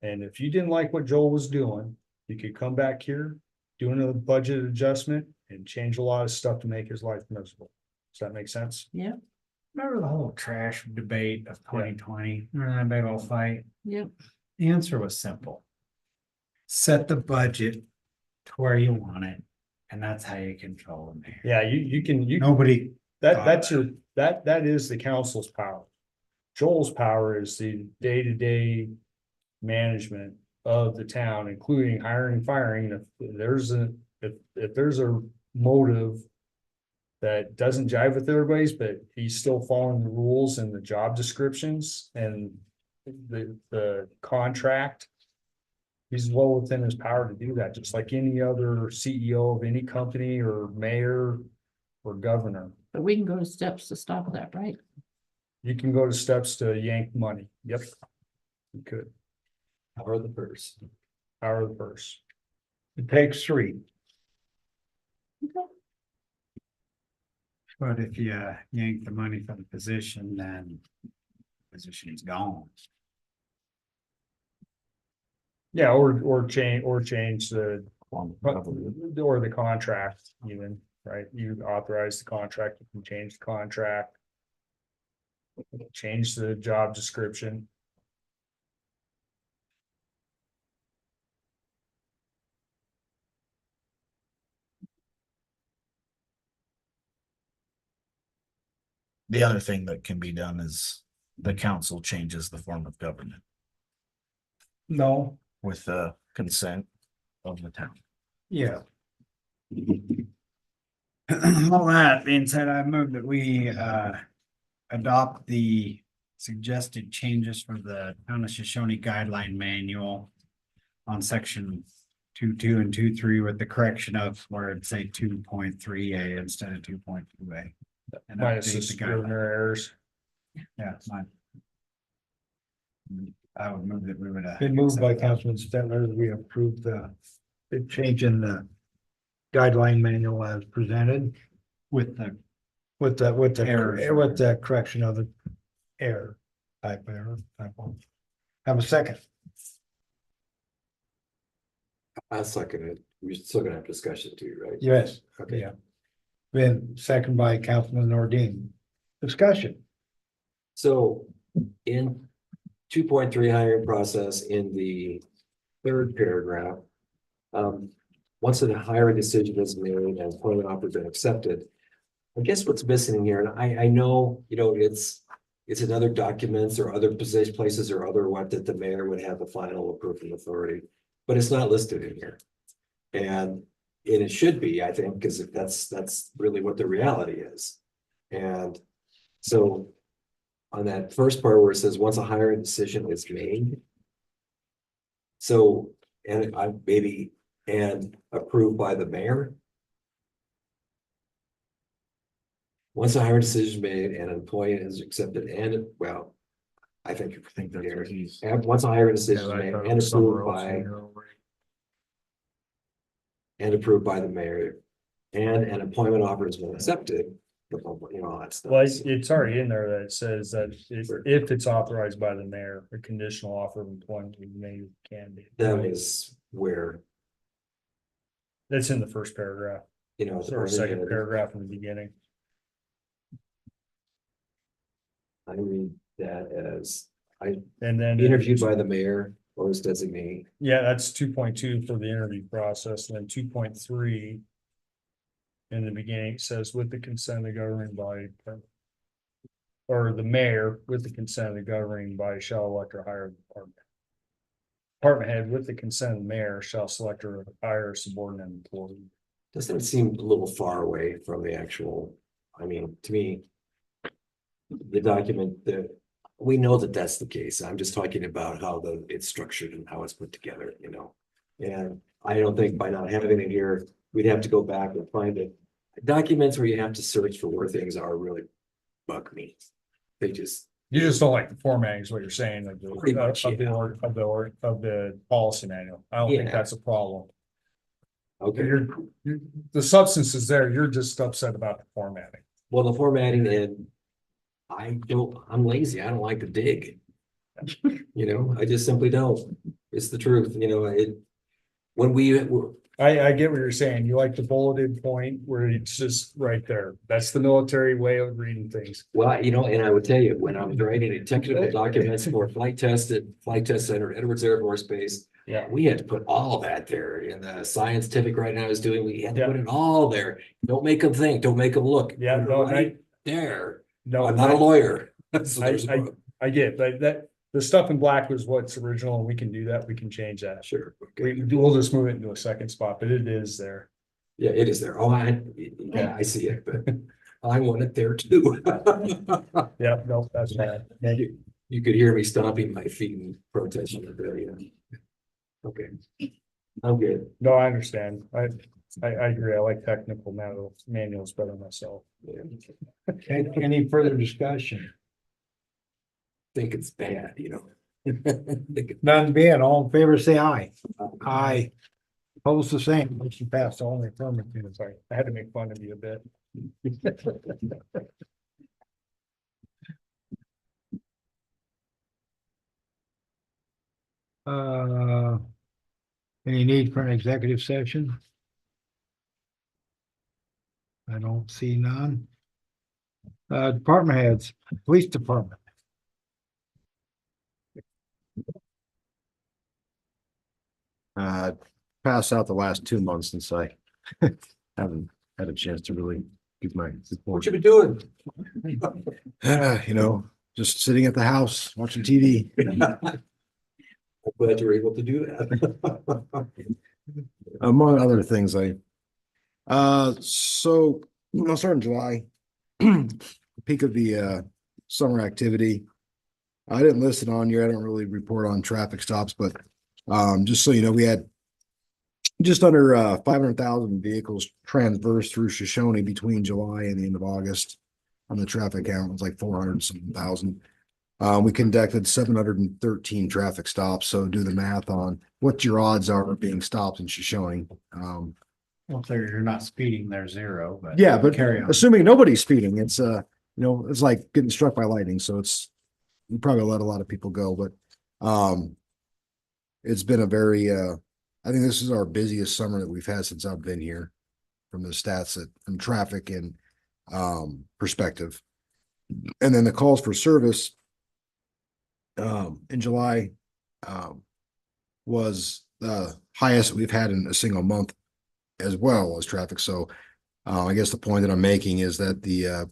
And if you didn't like what Joel was doing, you could come back here, do another budget adjustment and change a lot of stuff to make his life miserable. Does that make sense? Yeah, Remember the whole trash debate of 2020? Remember that big old fight? yeah. The answer was simple. Set the budget to where you want it, and that's how you control the mayor. Yeah, you can, Nobody, that's your, that is the council's power. Joel's power is the day-to-day management of the town, including hiring, firing. If there's a motive that doesn't jive with everybody's, but he's still following the rules and the job descriptions and the contract. He's well within his power to do that, just like any other CEO of any company or mayor or governor. But we can go to steps to stop that, right? You can go to steps to yank money. Yep. You could. Or the purse. Power of the purse. It takes three. but if you yank the money from the position, then position's gone. Yeah, or change the, or the contract even, right? You authorize the contract, you can change the contract. Change the job description. The other thing that can be done is the council changes the form of government No, with the consent of the town. yeah, All that being said, I move that we adopt the suggested changes for the Town of Shoshone Guideline Manual on section 2.2 and 2.3 with the correction of where it'd say 2.3A instead of 2.2A. And Minus update the the scrivener guideline. errors. Yeah, fine. I would move that we would. been moved by accept that. Councilman Stetler that we approve the change in the guideline manual as presented With the with Errors. the correction of the error. Type error. Type one. Have a second. I second it. We're still gonna have discussion too, right? Yes. Okay. Yeah. Been second by Councilman Nordine. Discussion. So in 2.3 hiring process in the third paragraph. Once a hiring decision is made and employment offer has been accepted. I guess what's missing here, and I know, it's in other documents or other position places or other what that the mayor would have the final approving authority, but it's not listed in here. And it should be, I think, because that's really what the reality is. And so on that first part where it says, once a hiring decision is made. So, and I maybe, and approved by the mayor. Once a hiring decision is made and an employee is accepted and, well, I think. I think that's what he's. And once a hiring decision Yeah, is I made thought it and was somewhere approved else in by, here already. and approved by the mayor. And an employment offer has been accepted, all that stuff. Well, it's already in there that says that if it's authorized by the mayor, a conditional offer of employment can be. That is where, That's in the first paragraph, it's or second paragraph in the beginning. I read that as And then. interviewed by the mayor or his designee. Yeah, that's 2.2 for the interview process, and then 2.3. In the beginning, it says with the consent of the governing body. Or the mayor with the consent of the governing body shall elect or hire the department. Department head with the consent of the mayor shall select or hire a subordinate employee. Doesn't it seem a little far away from the actual, I mean, to me. The document that, we know that that's the case. I'm just talking about how it's structured and how it's put together, you know. And I don't think by not having it here, we'd have to go back and find it. Documents where you have to search for where things are really bug me. They just, You just don't like the formatting is what you're saying, like Pretty the, much, of the, yeah. of the policy manual. I don't think Yeah. that's a problem. okay, The substance is there, you're just upset about the formatting. well, the formatting and. I'm lazy. I don't like to dig. You know, I just simply don't. It's the truth, you know, when I get what you're saying. You like the bulleted point where it's just right there. That's the military way of reading things. well, you know, and I would tell you, when I was writing a technical documents for flight test center, at Edwards Air Force Base. Yeah. We had to put all that there in the scientific right now is doing, we had to Yeah. put it all there. Don't make them think, don't make them look. Yeah, Put it no, right there. No, I'm not a lawyer. So there's a- I get, but the stuff in black was what's original, and we can do that. We can change that. Sure. Okay. We'll just move it into a second spot, but it is there. Yeah, it is there. Oh, yeah, I see it, but I want it there too. Yeah, no, that's bad. You could hear me stomping my feet and protesting it there, yeah. Okay. I'm good. No, I understand. I agree. I like technical manuals better myself. Yeah. Any further discussion? Think it's bad, you know. None being, all in favor, say aye. Aye. Opposed the same, motion passed, all in the affirmative. Sorry, I had to make fun of you a bit. Any need for an executive session? I don't see none. Department heads, police department. Passed out the last 2 months since I haven't had a chance to really give my What support. you been doing? You know, just sitting at the house, watching TV. I'm glad you were able to do that. Among other things, so I'll start in July. Peak of the summer activity. I didn't list it on here. I don't really report on traffic stops, but just so you know, we had just under 500,000 vehicles transverse through Shoshoni between July and the end of August. On the traffic count, it was like 400,000. We conducted 713 traffic stops. So do the math on what your odds are of being stopped in Shoshoni. Well, if you're not speeding, they're zero, but. Yeah, but Carry on. assuming nobody's speeding, it's it's like getting struck by lightning. So you probably let a lot of people go, but it's been a very I think this is our busiest summer that we've had since I've been here from the stats from traffic and perspective. And then the calls for service in July was the highest we've had in a single month as well as traffic. So I guess the point that I'm making is that the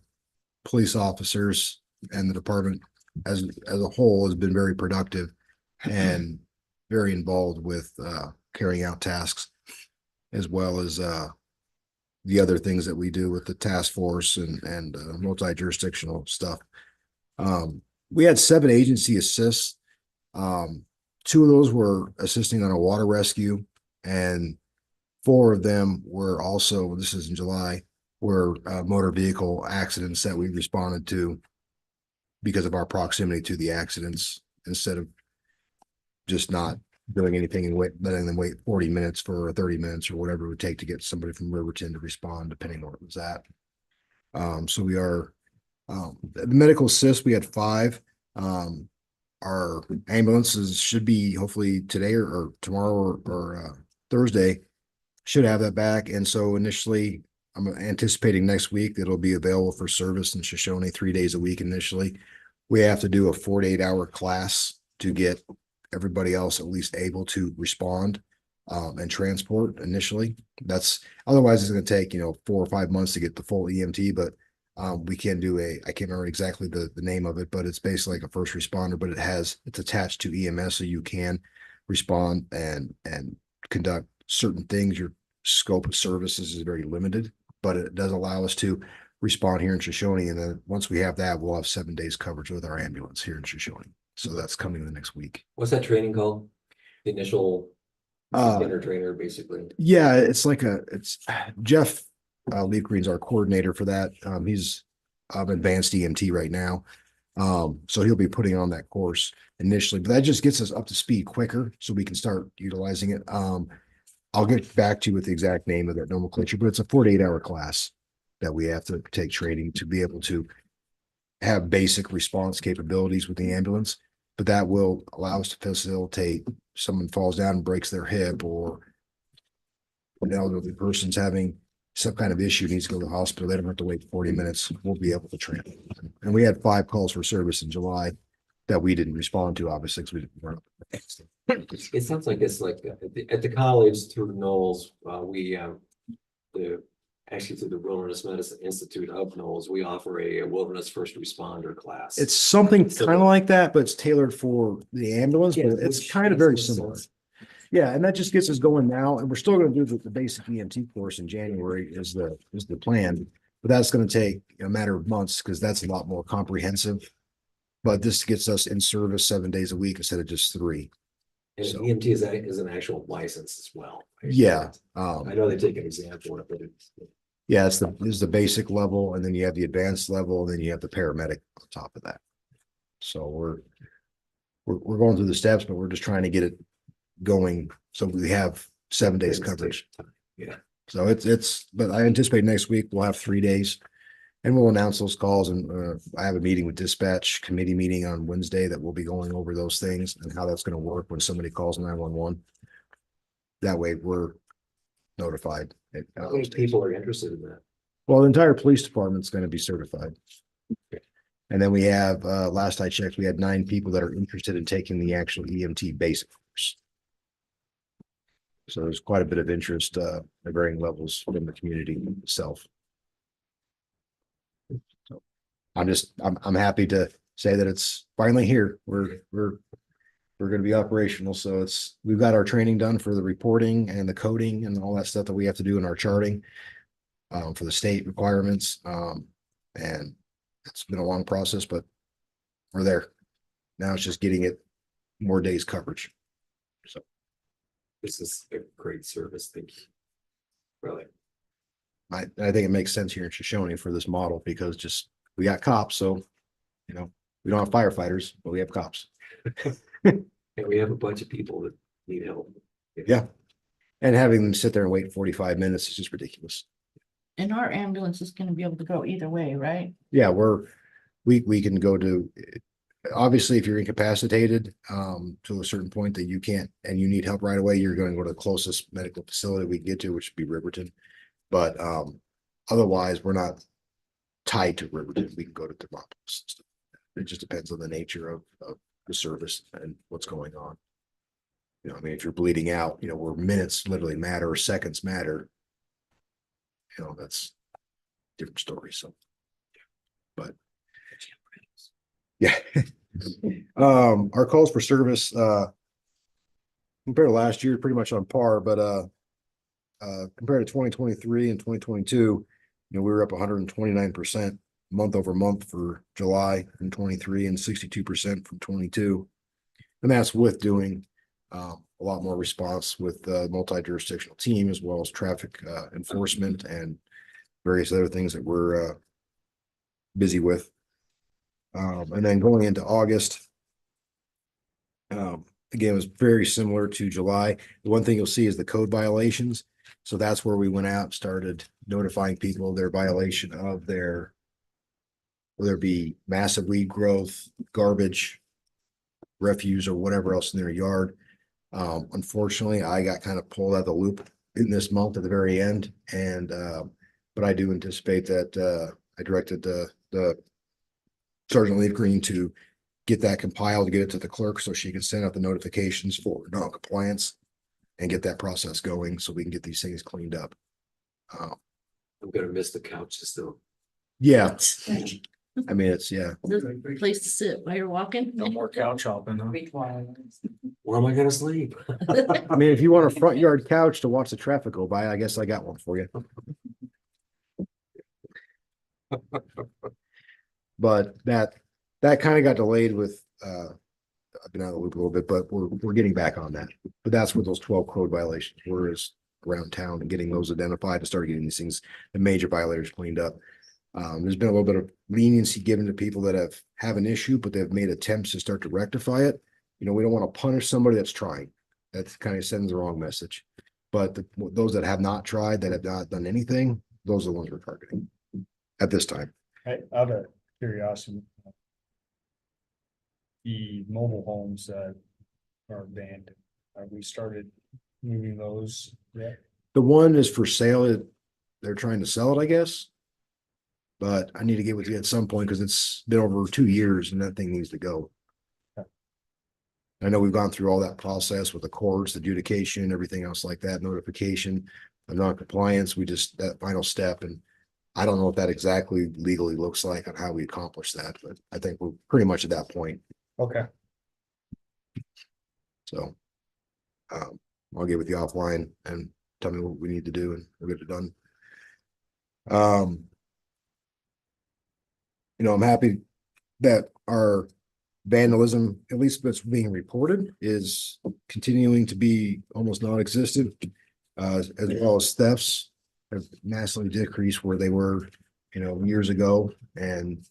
police officers and the department as a whole has been very productive and very involved with carrying out tasks, as well as the other things that we do with the task force and multi-jurisdictional stuff. We had 7 agency assists. 2 of those were assisting on a water rescue, and 4 of them were also, this is in July, were motor vehicle accidents that we responded to because of our proximity to the accidents, instead of just not doing anything and letting them wait 40 minutes for 30 minutes or whatever it would take to get somebody from Riverton to respond, depending on what it was at. So we are the medical assist, we had 5. Our ambulances should be hopefully today or tomorrow or Thursday should have that back. And so initially I'm anticipating next week that it'll be available for service in Shoshone 3 days a week initially. We have to do a 48-hour class to get everybody else at least able to respond and transport initially. That's otherwise it's going to take, 4 or 5 months to get the full EMT, but we can do I can't remember exactly the name of it, but it's basically like a first responder, but it's attached to EMS, so you can respond and conduct certain things. Your scope of services is very limited, but it does allow us to respond here in Shoshone. And then once we have that, we'll have 7 days coverage with our ambulance here in Shoshone. So that's coming the next week. What's that training called? The initial beginner trainer, basically. Yeah, it's Jeff Leaf Green's our coordinator for that. He's advanced EMT right now. So he'll be putting on that course initially, but that just gets us up to speed quicker so we can start utilizing it. I'll get back to you with the exact name of that nomenclature, but it's a 48-hour class that we have to take training to be able to have basic response capabilities with the ambulance, but that will allow us to facilitate someone falls down and breaks their hip, or an elderly person's having some kind of issue, needs to go to the hospital. They don't have to wait 40 minutes. We'll be able to train. And we had 5 calls for service in July that we didn't respond to, obviously, because we didn't run up. It sounds like it's like at the college through Knowles, actually through the Wilderness Medicine Institute of Knowles, we offer a wilderness first responder class. It's something kind of like that, but it's tailored for the ambulance, but it's kind of very similar. Yeah, and that just gets us going now, and we're still going to do the basic EMT course in January is the plan, but that's going to take a matter of months because that's a lot more comprehensive. But this gets us in service 7 days a week instead of just 3. And So- EMT is an actual license as well. Yeah, I know they take an exam for it, but it's. yeah, it's the basic level, and then you have the advanced level, and then you have the paramedic on top of that. So we're going through the steps, but we're just trying to get it going so we have 7 days coverage. Yeah. So but I anticipate next week we'll have 3 days, and we'll announce those calls. And I have a meeting with dispatch committee meeting on Wednesday that we'll be going over those things and how that's going to work when somebody calls 911. That way we're notified. How many people are interested in that? Well, the entire police department's going to be certified. And then we have, last I checked, we had 9 people that are interested in taking the actual EMT basic course. So there's quite a bit of interest at varying levels from the community itself. So I'm happy to say that it's finally here. We're going to be operational. So we've got our training done for the reporting and the coding and all that stuff that we have to do in our charting for the state requirements. And it's been a long process, but we're there. Now it's just getting it more days coverage. So This is a great service. Thank you. Really. I think it makes sense here in Shoshone for this model because we got cops. So, we don't have firefighters, but we have cops. And we have a bunch of people that need help. Yeah. And having them sit there and wait 45 minutes is just ridiculous. And our ambulance is gonna be able to go either way, right? Yeah, we can go to, obviously, if you're incapacitated to a certain point that you can't and you need help right away, you're going to go to the closest medical facility we can get to, which would be Riverton. But otherwise, we're not tied to Riverton. We can go to Thermopolis. It just depends on the nature of the service and what's going on. If you're bleeding out, where minutes literally matter or seconds matter, that's a different story. So, but yeah. Our calls for service compared to last year, pretty much on par, but compared to 2023 and 2022, we were up 129% month over month for July in 23 and 62% from 22. And that's with doing a lot more response with the multi-jurisdictional team, as well as traffic enforcement and various other things that we're busy with. And then going into August, again, it was very similar to July. The one thing you'll see is the code violations. So that's where we went out and started notifying people their violation of whether it be massive weed growth, garbage, refuse, or whatever else in their yard. Unfortunately, I got kind of pulled out of the loop in this month at the very end. And but I do anticipate that I directed the Sergeant Leaf Green to get that compiled, to get it to the clerk so she can send out the notifications for non-compliance and get that process going so we can get these things cleaned up. I'm gonna miss the couches though. Yeah, I mean, it's, yeah. Place to sit while you're walking. No more couch hopping, huh? Where am I gonna sleep? I mean, if you want a front yard couch to watch the traffic go by, I guess I got one for you. But that kind of got delayed with, I've been out of the loop a little bit, but we're getting back on that. But that's where those 12 code violations were, is around town and getting those identified to start getting these things, the major violators cleaned up. There's been a little bit of leniency given to people that have an issue, but they've made attempts to start to rectify it. You know, we don't want to punish somebody that's trying. That kind of sends the wrong message. But those that have not tried, that have not done anything, those are the ones we're targeting at this time. Out of curiosity. The mobile homes that are abandoned, have we started moving those yet? The one is for sale. They're trying to sell it, I guess. But I need to get with you at some point because it's been over 2 years and that thing needs to go. I know we've gone through all that process with the courts, adjudication, everything else like that, notification of non-compliance. We just, that final step, and I don't know what that exactly legally looks like on how we accomplish that, but I think we're pretty much at that point. Okay. So I'll get with you offline and tell me what we need to do and we'll get it done. You know, I'm happy that our vandalism, at least what's being reported, is continuing to be almost non-existent, as well as thefts have massively decreased where they were, you know, years ago, and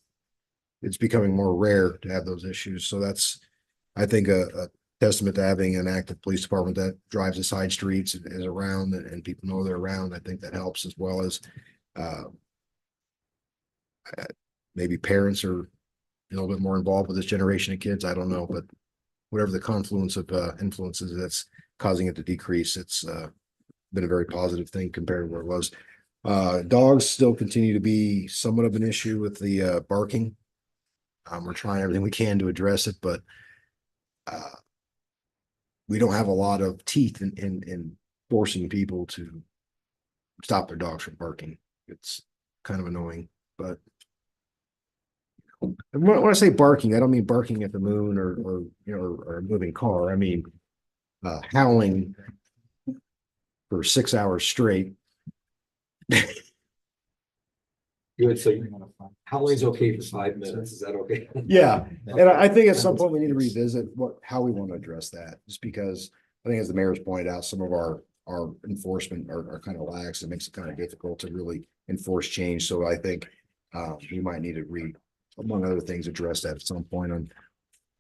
it's becoming more rare to have those issues. So that's, I think, a testament to having an active police department that drives the side streets and is around, and people know they're around. I think that helps, as well as maybe parents are a little bit more involved with this generation of kids. I don't know, but whatever the confluence of influences that's causing it to decrease, it's been a very positive thing compared to where it was. Dogs still continue to be somewhat of an issue with the barking. We're trying everything we can to address it, but we don't have a lot of teeth in forcing people to stop their dogs from barking. It's kind of annoying, but when I say barking, I don't mean barking at the moon or you know, or a moving car. I mean howling for 6 hours straight. Good, so howling's okay for 5 minutes, is that okay? Yeah, and I think at some point we need to revisit how we want to address that, just because I think, as the mayor's pointed out, some of our enforcement are kind of lax. It makes it kind of difficult to really enforce change. So I think we might need to among other things, address that at some point and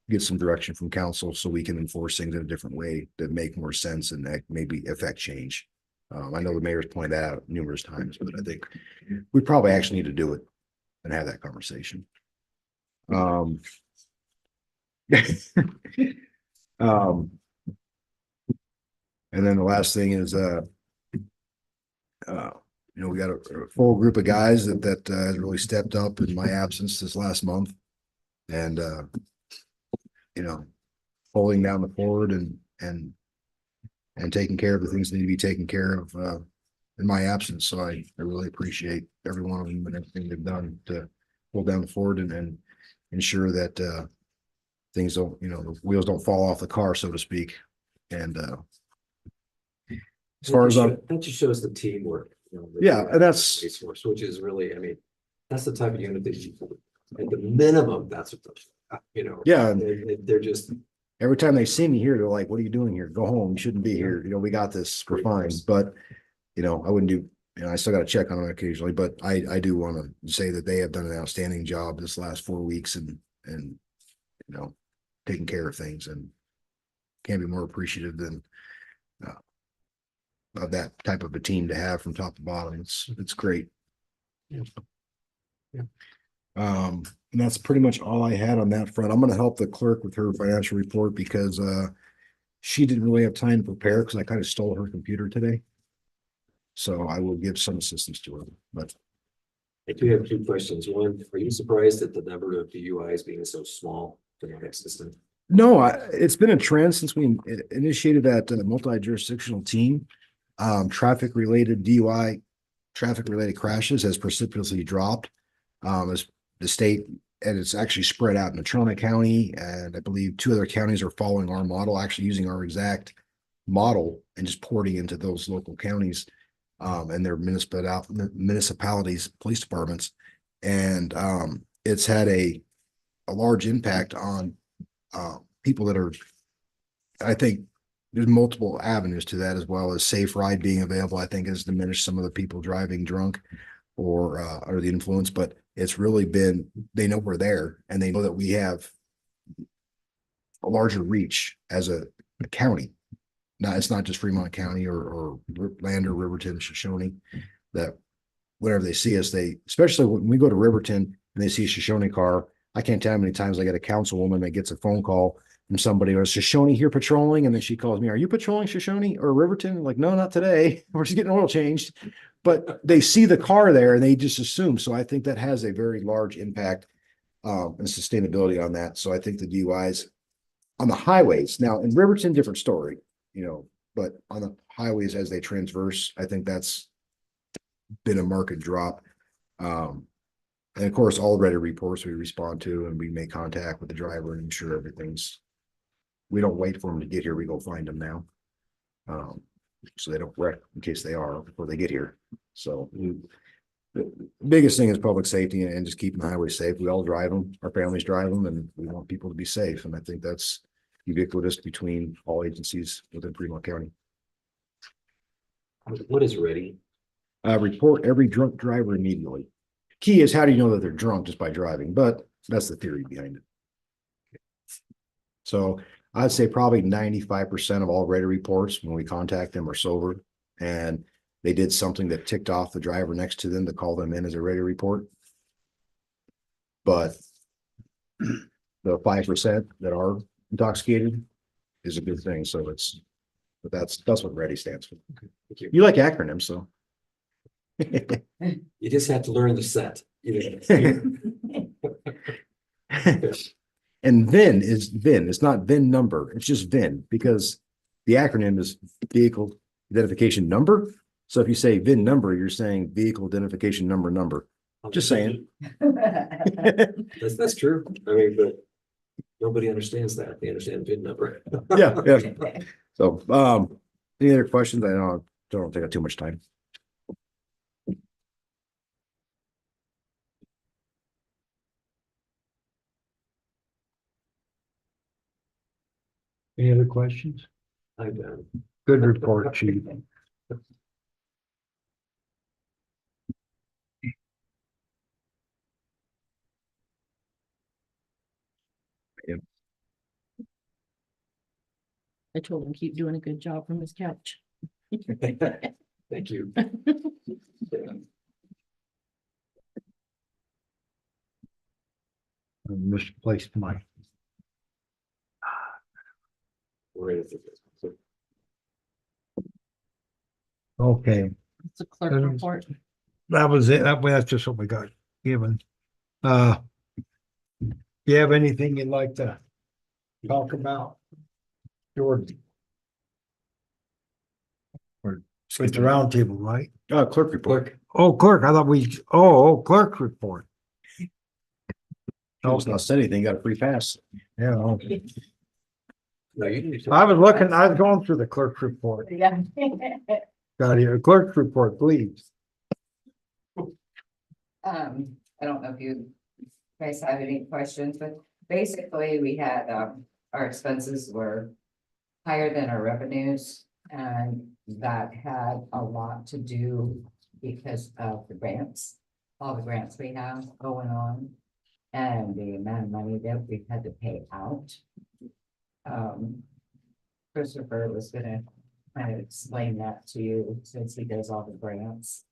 get some direction from council so we can enforce things in a different way that make more sense and that maybe affect change. I know the mayor's pointed that out numerous times, but I think we probably actually need to do it and have that conversation. And then the last thing is, you know, we got a full group of guys that has really stepped up in my absence this last month, and you know, holding down the fort and taking care of the things that need to be taken care of in my absence. So I really appreciate every one of them and everything they've done to hold down the fort and ensure that things don't, you know, the wheels don't fall off the car, so to speak. And as far as that just shows the teamwork. You know, yeah, and that's resource, which is really, I mean, that's the type of unit that you, at the minimum, that's what you know. Yeah, they're just every time they see me here, they're like, "What are you doing here? Go home. You shouldn't be here. You know, we got this. We're fine." But you know, I wouldn't do. You know, I still got to check on them occasionally. But I do want to say that they have done an outstanding job this last 4 weeks and you know, taking care of things, and can't be more appreciative than of that type of a team to have from top to bottom. It's great. Yeah. Yeah. And that's pretty much all I had on that front. I'm going to help the clerk with her financial report because she didn't really have time to prepare because I kind of stole her computer today. So I will give some assistance to her, but I do have two questions. One, are you surprised at the number of DUIs being so small in our system? No, it's been a trend since we initiated that multi-jurisdictional team. Traffic related DUI, traffic related crashes has precipitously dropped. As the state, and it's actually spread out in Natrona County, and I believe 2 other counties are following our model, actually using our exact model and just porting into those local counties and their municipalities, police departments. And it's had a large impact on people that are, I think there's multiple avenues to that, as well as safe ride being available, I think has diminished some of the people driving drunk or under the influence, but it's really been, they know we're there and they know that we have a larger reach as a county. Now, it's not just Fremont County or Lander, Riverton, Shoshone, that whenever they see us, they, especially when we go to Riverton and they see a Shoshone car, I can't tell how many times I get a councilwoman that gets a phone call from somebody, or is Shoshone here patrolling? And then she calls me, are you patrolling Shoshone or Riverton? I'm like, no, not today. We're just getting oil changed. But they see the car there and they just assume. So I think that has a very large impact and sustainability on that. So I think the DUIs on the highways, now in Riverton, different story, you know, but on the highways as they transverse, I think that's been a market drop. And of course, all ready reports we respond to, and we make contact with the driver and ensure everything's, we don't wait for them to get here. We go find them now. So they don't wreck in case they are before they get here. So the biggest thing is public safety and just keeping the highway safe. We all drive them, our families drive them, and we want people to be safe. And I think that's ubiquitous between all agencies within Fremont County. What is ready? Report every drunk driver immediately. Key is, how do you know that they're drunk? Just by driving, but that's the theory behind it. So I'd say probably 95% of all ready reports when we contact them are sober, and they did something that ticked off the driver next to them to call them in as a ready report. But the 5% that are intoxicated is a good thing. So it's, but that's what ready stands for. Thank you. You like acronyms, so. You just have to learn the set. And VIN is VIN. It's not VIN number. It's just VIN, because the acronym is vehicle identification number. So if you say VIN number, you're saying vehicle identification number. Just saying. That's true. I mean, but nobody understands that. They understand VIN number. Yeah. So, any other questions? I don't take up too much time. Any other questions? I'm done. Good report, chief. I told him keep doing a good job from his couch. Thank you. Misplaced mic. We're ready for this. So, Okay, It's a clerk Um, report. that was it. That's just what we got given. You have anything you'd like to talk about? George? With the round table, right? Clerk report. Oh, clerk, I thought clerk report. Almost not said anything, got a free pass. Yeah, okay. No, you need to. I was going through the clerk report. Yeah. Got here, clerk report, please. I don't know if you guys have any questions, but basically we had, our expenses were higher than our revenues, and that had a lot to do because of the grants, all the grants we have going on, and the amount of money that we had to pay out. Christopher was gonna kind of explain that to you since he does all the grants.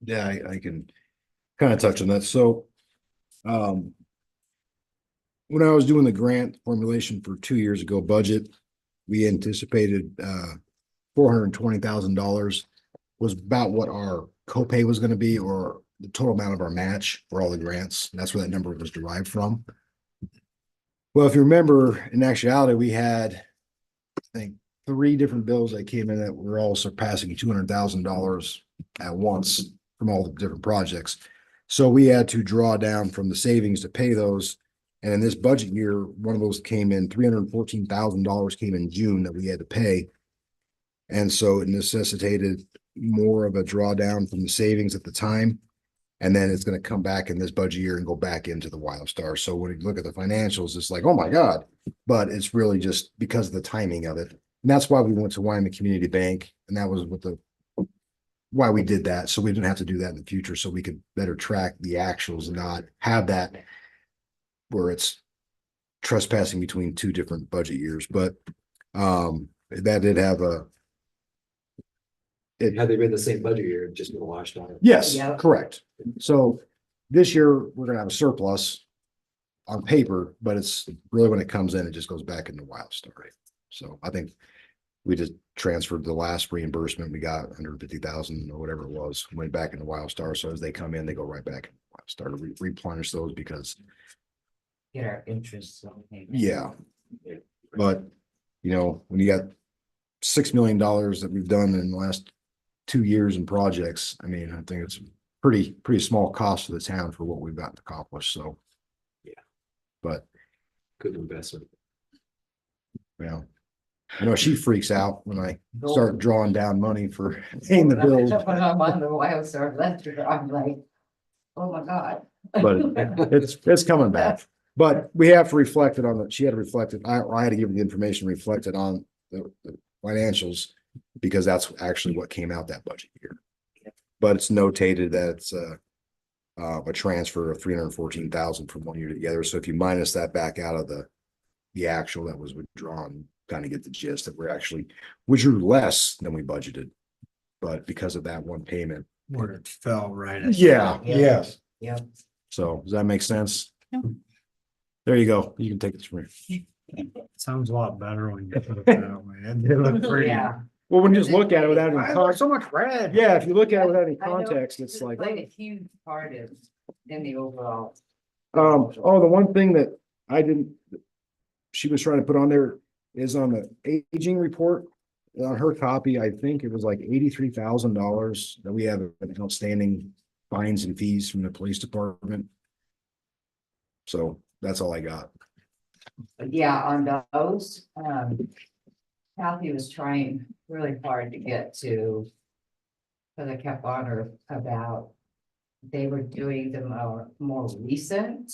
Yeah, I can kind of touch on that. So, when I was doing the grant formulation for 2 years ago budget, we anticipated $420,000 was about what our copay was gonna be, or the total amount of our match for all the grants. And that's where that number was derived from. Well, if you remember, in actuality, we had, I think, 3 different bills that came in that were all surpassing $200,000 at once from all the different projects. So we had to draw down from the savings to pay those. And in this budget year, one of those came in, $314,000 came in June that we had to pay. And so it necessitated more of a drawdown from the savings at the time. And then it's going to come back in this budget year and go back into the Wildstar. So when you look at the financials, it's like, oh my God, but it's really just because of the timing of it. And that's why we went to Wyoming Community Bank. And that was what why we did that. So we didn't have to do that in the future. So we could better track the actuals and not have that where it's trespassing between 2 different budget years. But that did have a, Had they been the same budget year, it'd just been washed out. yes, Yep. correct. So this year, we're gonna have a surplus on paper, but it's really when it comes in, it just goes back into Wildstar. So I think we just transferred the last reimbursement we got, 150,000 or whatever it was, went back into Wildstar. So as they come in, they go right back in Wildstar to replenish those because, Get our interest. on payment. yeah. But, you know, when you got $6 million that we've done in the last 2 years in projects, I mean, I think it's pretty small cost for the town for what we've gotten accomplished. So, Yeah. But, Good investment. well, I know she freaks out when I start drawing down money for paying the bills, When I'm on the Wildstar ledger, I'm like, oh my God. but it's coming back. But we have to reflect it on she had to reflect it. I had to give her the information reflected on the financials because that's actually what came out that budget year. But it's notated that it's a transfer of 314,000 from one year to the other. So if you minus that back out of the actual that was withdrawn, kind of get the gist that we drew less than we budgeted. But because of that one payment. Where it fell right. at- Yeah, Yes. Yep. so does that make sense? Yeah. There you go. You can take it from here. Sounds a lot better when you put it that way. And they look pretty. Yeah. Well, when you just look at it without any context, So much red. yeah, if you look at it without any I know, context, it's like, played a huge part in the overall. oh, the one thing that I didn't, she was trying to put on there is on the aging report. On her copy, I think it was like $83,000 that we have an outstanding fines and fees from the police department. So that's all I got. Yeah, on those, Kathy was trying really hard to get to. Cause I kept on her about, they were doing the more recent.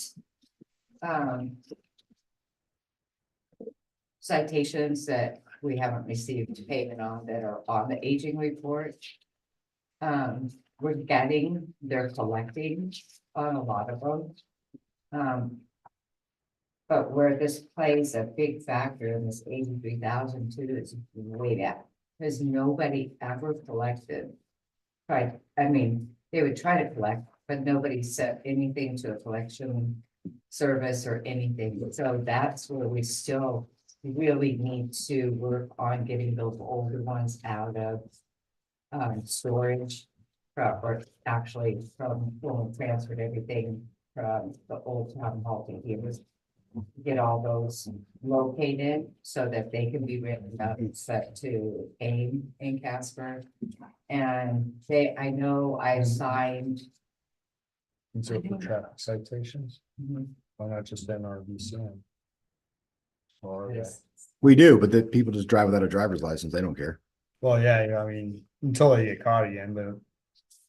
Citations that we haven't received payment on that are on the aging report. We're getting, they're collecting on a lot of them. But where this plays a big factor in this 83,000 too is way down, because nobody ever collected. Right, I mean, they would try to collect, but nobody sent anything to a collection service or anything. So that's where we still really need to work on getting those older ones out of storage. Or actually from when we transferred everything from the old town hall to here, get all those located so that they can be written up and set to AIM in Casper. And I know I signed. These are for traffic citations, why not just NRVCN? Or, We do, but the people just drive without a driver's license. They don't care. well, yeah, I mean, until they get caught again, but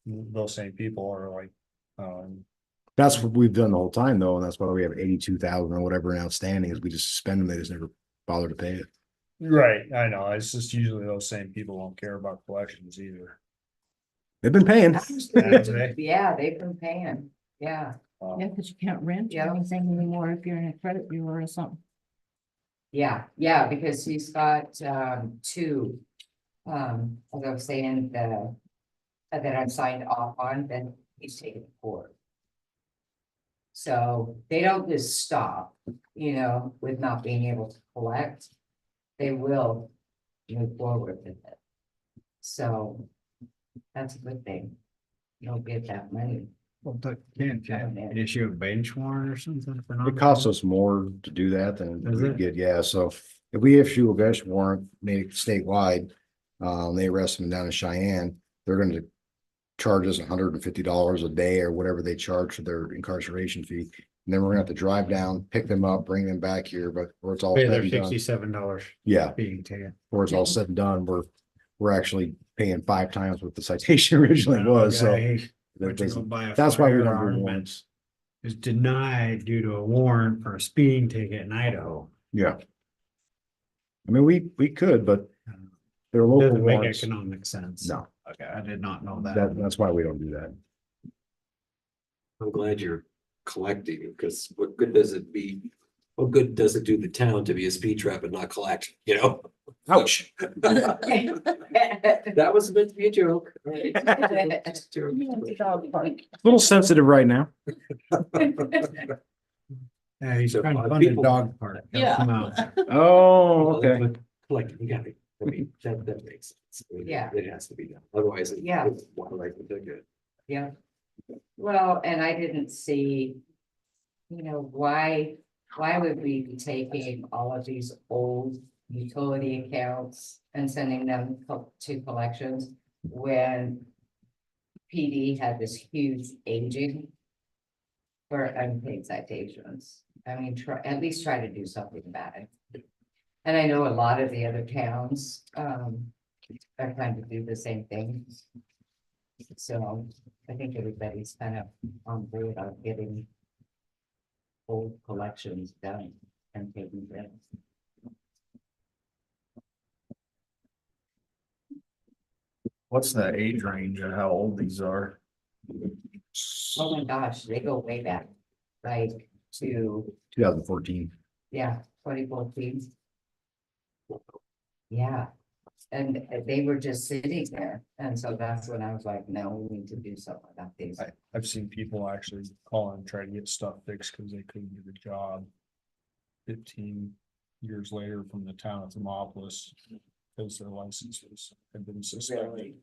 those same people are like, That's what we've done the whole time though, and that's why we have 82,000 or whatever in outstanding is we just suspend them. They just never bother to pay it. right, I know, it's just usually those same people don't care about collections either. They've been paying. Yeah, they've been paying, yeah. Yeah, because you can't rent Yeah. anything anymore if you're in a credit bureau or something. Yeah, because he's got two, as I was saying, that I've signed off on, then he's taken to court. So they don't just stop, with not being able to collect. They will move forward with it. So That's a good thing. You'll get that money. Well, but can't issue a bench warrant or something for not? It costs us more to do that than Does we it? get, yeah, so if we issue a bench warrant, made statewide, they arrest them down in Cheyenne, they're gonna charge us $150 a day or whatever they charge for their incarceration fee. And then we're gonna have to drive down, pick them up, bring them back here, but where it's all Pay said their and done, $67 yeah, being taken. where it's all said and done, we're actually paying 5 times what the citation originally was, so. Guy that went to go doesn't- buy a That's why we don't do firearm and warrants. is denied due to a warrant for a speeding ticket in Idaho. Yeah. I mean, we could, but they're local Doesn't make warrants. economic sense. No, Okay, I did not know that. that's why we don't do that. I'm glad you're collecting, because what good does it do the town to be a speed trap and not collect, you know? Ouch. That was meant to be a joke. Right? Just a joke. A little sensitive right now. Yeah, he's So, trying to fund a people- dog park. Help Yeah. him out. Oh, okay. But collecting, you got it. I mean, that makes sense. I mean, Yeah. It has to be done. Otherwise, Yeah. it's water right with the good. Yeah. Well, and I didn't see, why would we be taking all of these old utility accounts and sending them to collections when PD had this huge aging for unpaid citations? I mean, at least try to do something about it. And I know a lot of the other towns, are trying to do the same thing. So I think everybody's kind of on board on getting old collections done and taken care of. What's the age range of how old these are? Oh my gosh, they go way back, like to, 2014. yeah, 2014. Yeah, and they were just sitting there, and so that's when I was like, no, we need to do something about these. I've seen people actually call and try to get stuff fixed because they couldn't get a job. 15 years later from the town of Thermopolis, because their licenses had been suspended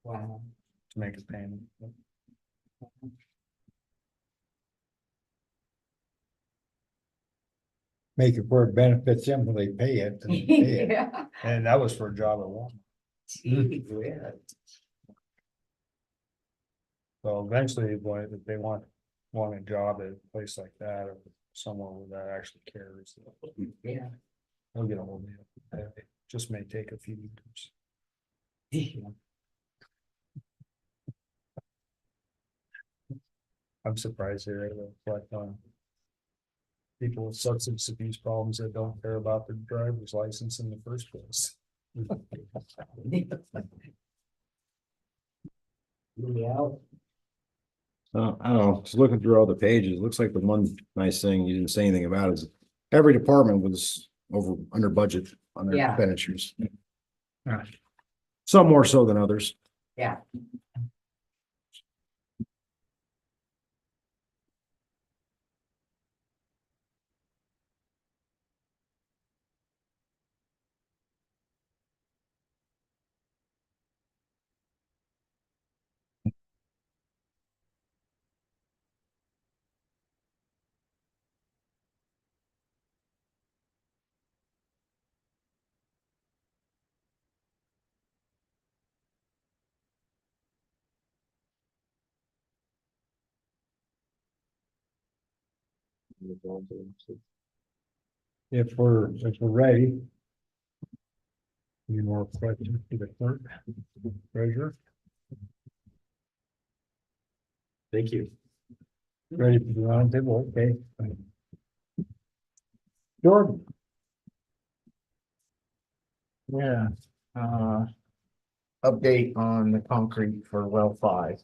Wow. to make a payment. Make it where it benefits them when they pay it. and they pay it. Yeah. And that was for a job at Walmart. Gee whiz. So eventually, if they want a job at a place like that, or somewhere where that actually cares, Yeah. they'll get a hold of you. It just may take a few years. I'm surprised they're able to collect on people with substance abuse problems that don't care about their driver's license in the first place. Yeah. I don't know, just looking through all the pages, it looks like the one nice thing you didn't say anything about is every department was under budget on their Yeah. expenditures. Right. Some more so than others. Yeah. If we're ready. Any more questions to the clerk? Treasurer, Thank you. ready for the round table, okay. Jordan, Yeah, update on the concrete for well 5.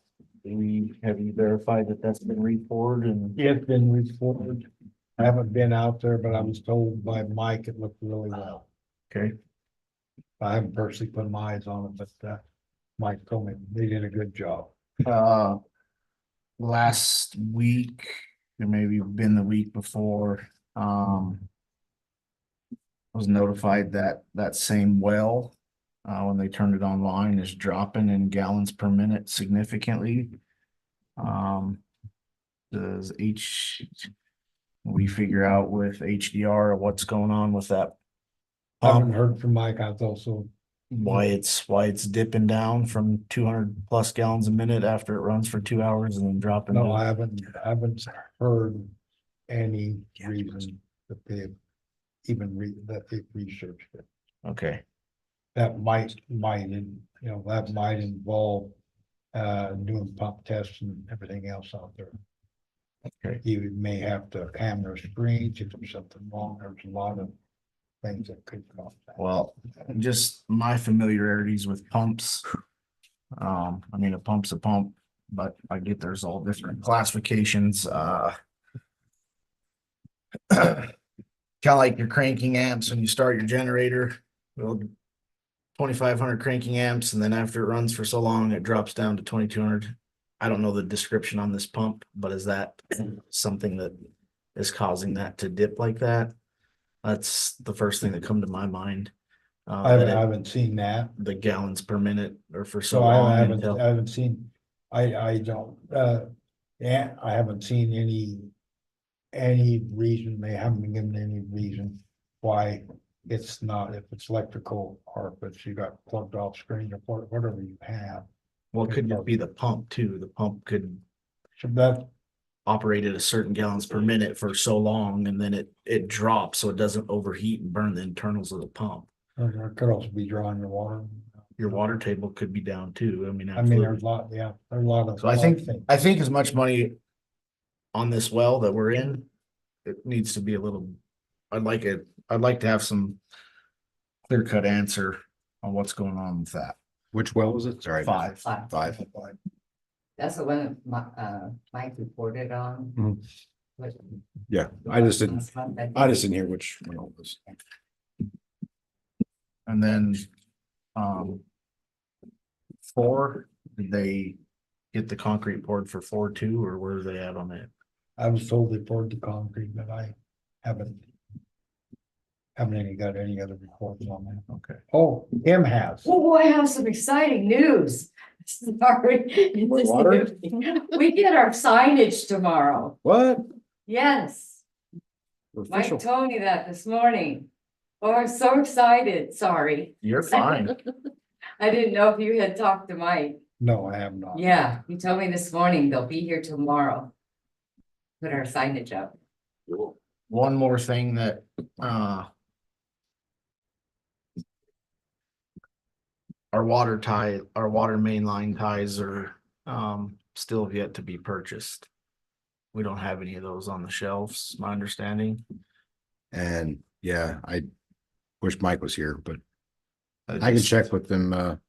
Have you verified that that's been reported and? it's been reported. I haven't been out there, but I was told by Mike it looked really well. Okay, I haven't personally put my eyes on it, but Mike told me they did a good job. last week, or maybe been the week before, was notified that that same well, when they turned it online, is dropping in gallons per minute significantly. Does we figure out with HDR what's going on with that Haven't pump, heard from Mike. I've also, why it's dipping down from 200+ gallons a minute after it runs for 2 hours and then dropping no, I to, haven't heard any reason that that they've researched it. okay, That might, that might involve doing pump tests and everything else out there. okay. You may have to camera screens if there's something wrong. There's a lot of things that could cause that. Well, just my familiarities with pumps. I mean, a pump's a pump, but I get there's all different classifications, kind of like your cranking amps when you start your generator. Well, 2,500 cranking amps, and then after it runs for so long, it drops down to 2,200. I don't know the description on this pump, but is that something that is causing that to dip like that? That's the first thing that come to my mind. I that it- haven't seen that. the gallons per minute or for so So I long haven't, until, I haven't seen, I don't, yeah, I haven't seen any reason, they haven't been given any reason why it's not, if it's electrical or if it's, you got plugged off screen or whatever you have. well, it could just be the pump too. The pump could So that, operate at a certain gallons per minute for so long and then it drops so it doesn't overheat and burn the internals of the pump. or it could also be drawing your water. Your water table could be down too. I mean, I mean, there's absolutely. a lot, yeah, there's a lot of. So I think as much money on this well that we're in, it needs to be a little, I'd like to have some clear cut answer on what's going on with that. Which well was it? Sorry. 5. Five. That's the one that Mike reported on. Mhm. What- Yeah, I just didn't last month, I think. hear which one it was. And then, 4, did they get the concrete poured for 4 too, or where are they at on it? I was told they poured the concrete, but I haven't got any other reports on that. Okay. Oh, Tim has. Oh, I have some exciting news. Sorry. Water? We get our signage tomorrow. What? Yes, Mike Official. told me that this morning. Oh, I'm so excited. Sorry. You're fine. I didn't know if you had talked to Mike. No, I have not. Yeah, he told me this morning they'll be here tomorrow. Put our signage up. One more thing that, our water main line ties are, still have yet to be purchased. We don't have any of those on the shelves, my understanding. And yeah, I wish Mike was here, but I I can just- check with them, or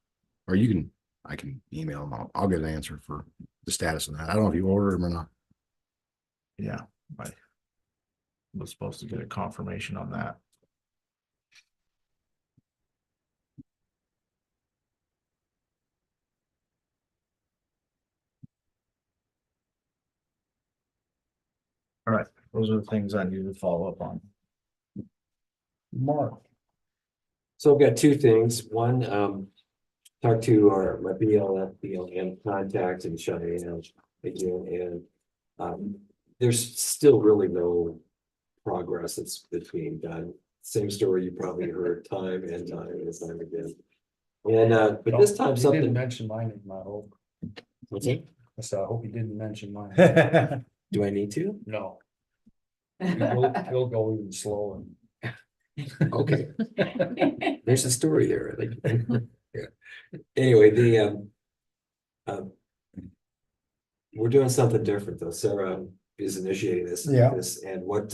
I can email them. I'll get an answer for the status of that. I don't know if you ordered them or not. Yeah, I was supposed to get a confirmation on that. All right, those are the things I need to follow up on. Mark, So I've got 2 things. One, talked to my BLM contact and Cheyenne again, and there's still really no progress that's being done. Same story you probably heard time and time again. And but this time He didn't something. mention my name, I hope. What's it? So I hope he didn't mention mine. Do I need to? No, he'll go even slower. Okay. There's a story there, I think. Yeah. Anyway, we're doing something different though. Sarah is initiating this. Yeah. And what,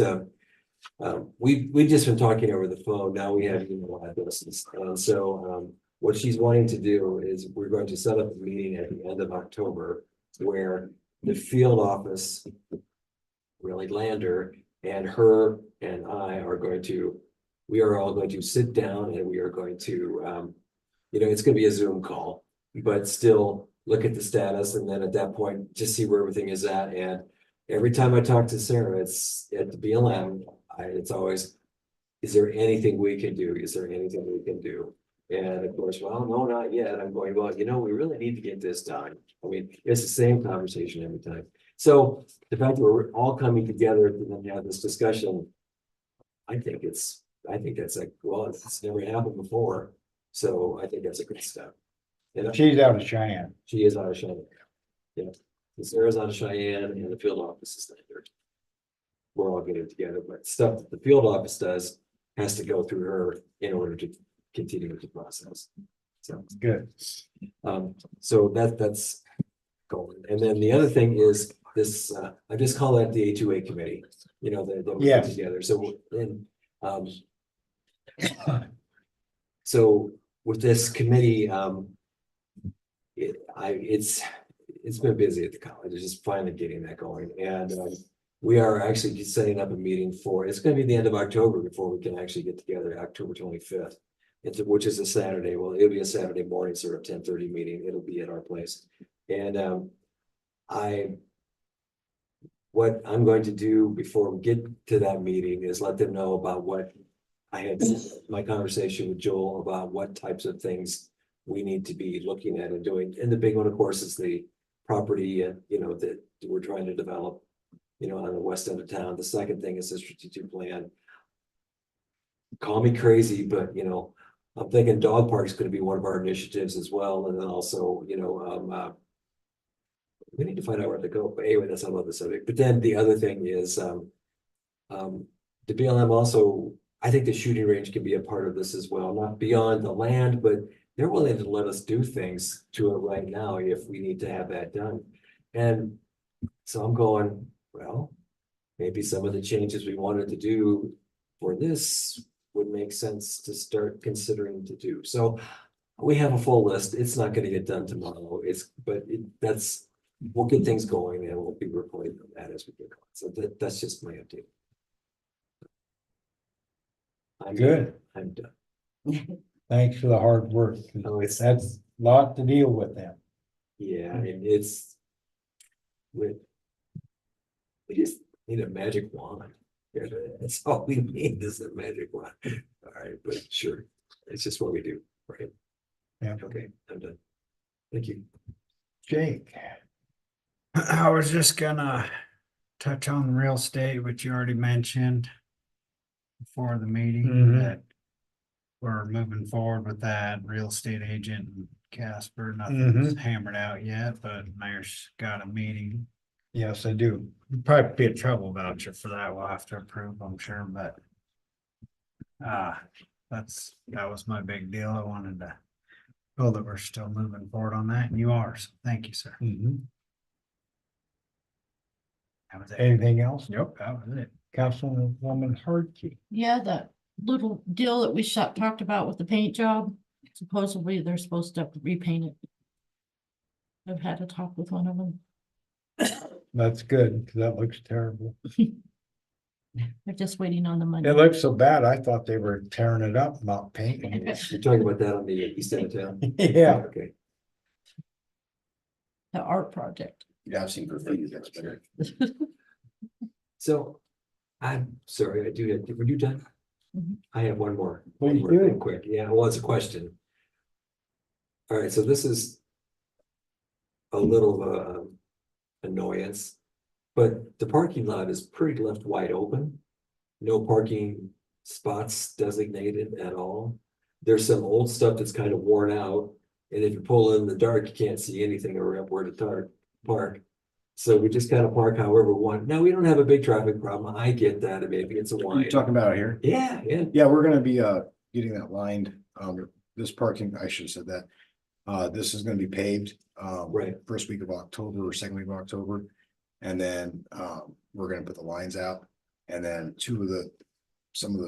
we've just been talking over the phone. Now we have email addresses. And so, what she's wanting to do is we're going to set up a meeting at the end of October where the field office, really Lander, and her and I are we are all going to sit down and we are going to, it's gonna be a Zoom call, but still look at the status, and then at that point, just see where everything is at. And every time I talk to Sarah, it's at the BLM, it's always, is there anything we can do? Is there anything we can do? And of course, well, no, not yet. I'm going, well, we really need to get this done. I mean, it's the same conversation every time. So the fact that we're all coming together to then have this discussion, I think that's like, well, it's never happened before. So I think that's a good step. And She's out of Cheyenne. she is out of Cheyenne. Yeah, Sarah's out of Cheyenne and the field office is there. We're all getting together, but stuff that the field office does has to go through her in order to continue with the process. So, Good. so that's going. And then the other thing is this, I just call that the A2A committee, that we Yes. put together. So, so with this committee, it's been busy at the college. It's just finally getting that going. And we are actually setting up a meeting it's going to be the end of October before we can actually get together, October 25th. Which is a Saturday. Well, it'll be a Saturday morning, sort of 10:30 meeting. It'll be at our place. And what I'm going to do before we get to that meeting is let them know about what I had my conversation with Joel about what types of things we need to be looking at and doing. And the big one, of course, is the property, that we're trying to develop, on the west end of town. The second thing is the strategic plan. Call me crazy, but I'm thinking dog park is going to be one of our initiatives as well. And then also, we need to find out where to go. But anyway, that's another subject. But then the other thing is, the BLM also, I think the shooting range can be a part of this as well, not beyond the land, but they're willing to let us do things to it right now if we need to have that done. And so I'm going, well, maybe some of the changes we wanted to do for this would make sense to start considering to do. So we have a full list. It's not going to get done tomorrow. We'll get things going and we'll be reporting on that as we get going. So that's just my update. I'm Good. done. I'm done. Thanks for the hard work. Oh, That's a lot to deal with them. Yeah, I mean, we just need a magic wand. Yeah, that's all we need is a magic wand. All right, but sure, it's just what we do, right? Yeah. Okay, I'm done. Thank you. Jake. I was just gonna touch on real estate, which you already mentioned before the meeting, Mhm. that we're moving forward with that real estate agent and Casper. Nothing's hammered out yet, but Mayor's got a meeting. Yes, I do. Probably be a trouble voucher for that. We'll have to approve, I'm sure, but that was my big deal. I wanted to know that we're still moving forward on that, and you are, so thank you, sir. That was it. Anything else? Yep, that was it. Councilwoman Hardkey. Yeah, that little deal that we talked about with the paint job, supposedly they're supposed to repaint it. I've had a talk with one of them. That's good, because that looks terrible. They're just waiting on the money. It looks so bad. I thought they were tearing it up, not painting it. You're talking about that on the east end of town? Yeah. Okay. The art project. Yeah, I've seen graffiti that's better. So I'm sorry, were you done? Mhm. I have one more. Please One more do. real quick. Yeah, well, it's a question. All right, so this is a little annoyance, but the parking lot is pretty left wide open. No parking spots designated at all. There's some old stuff that's kind of worn out. And if you pull in the dark, you can't see anything around where to park. So we just kind of park however we want. Now, we don't have a big traffic problem. I get that. And maybe it's a Are you wine. talking about it here? Yeah, yeah. Yeah, we're gonna be getting that lined. This parking, I should have said that. This is gonna be paved Right. first week of October or second week of October. And then we're gonna put the lines out. And then some of the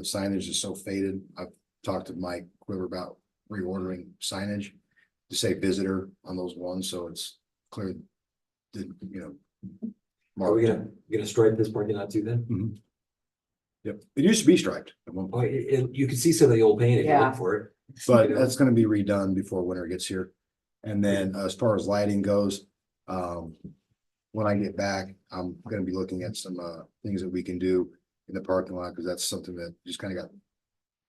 signage is so faded. I've talked to Mike Quiver about reordering signage to say visitor on those ones, so it's clear. Are we gonna stripe this parking lot too then? Yep, it used to be striped at one Oh, point, you can see some of the old paint if you Yeah. look for it. but you know. that's gonna be redone before winter gets here. And then as far as lighting goes, when I get back, I'm gonna be looking at some things that we can do in the parking lot, because that's something that just kind of got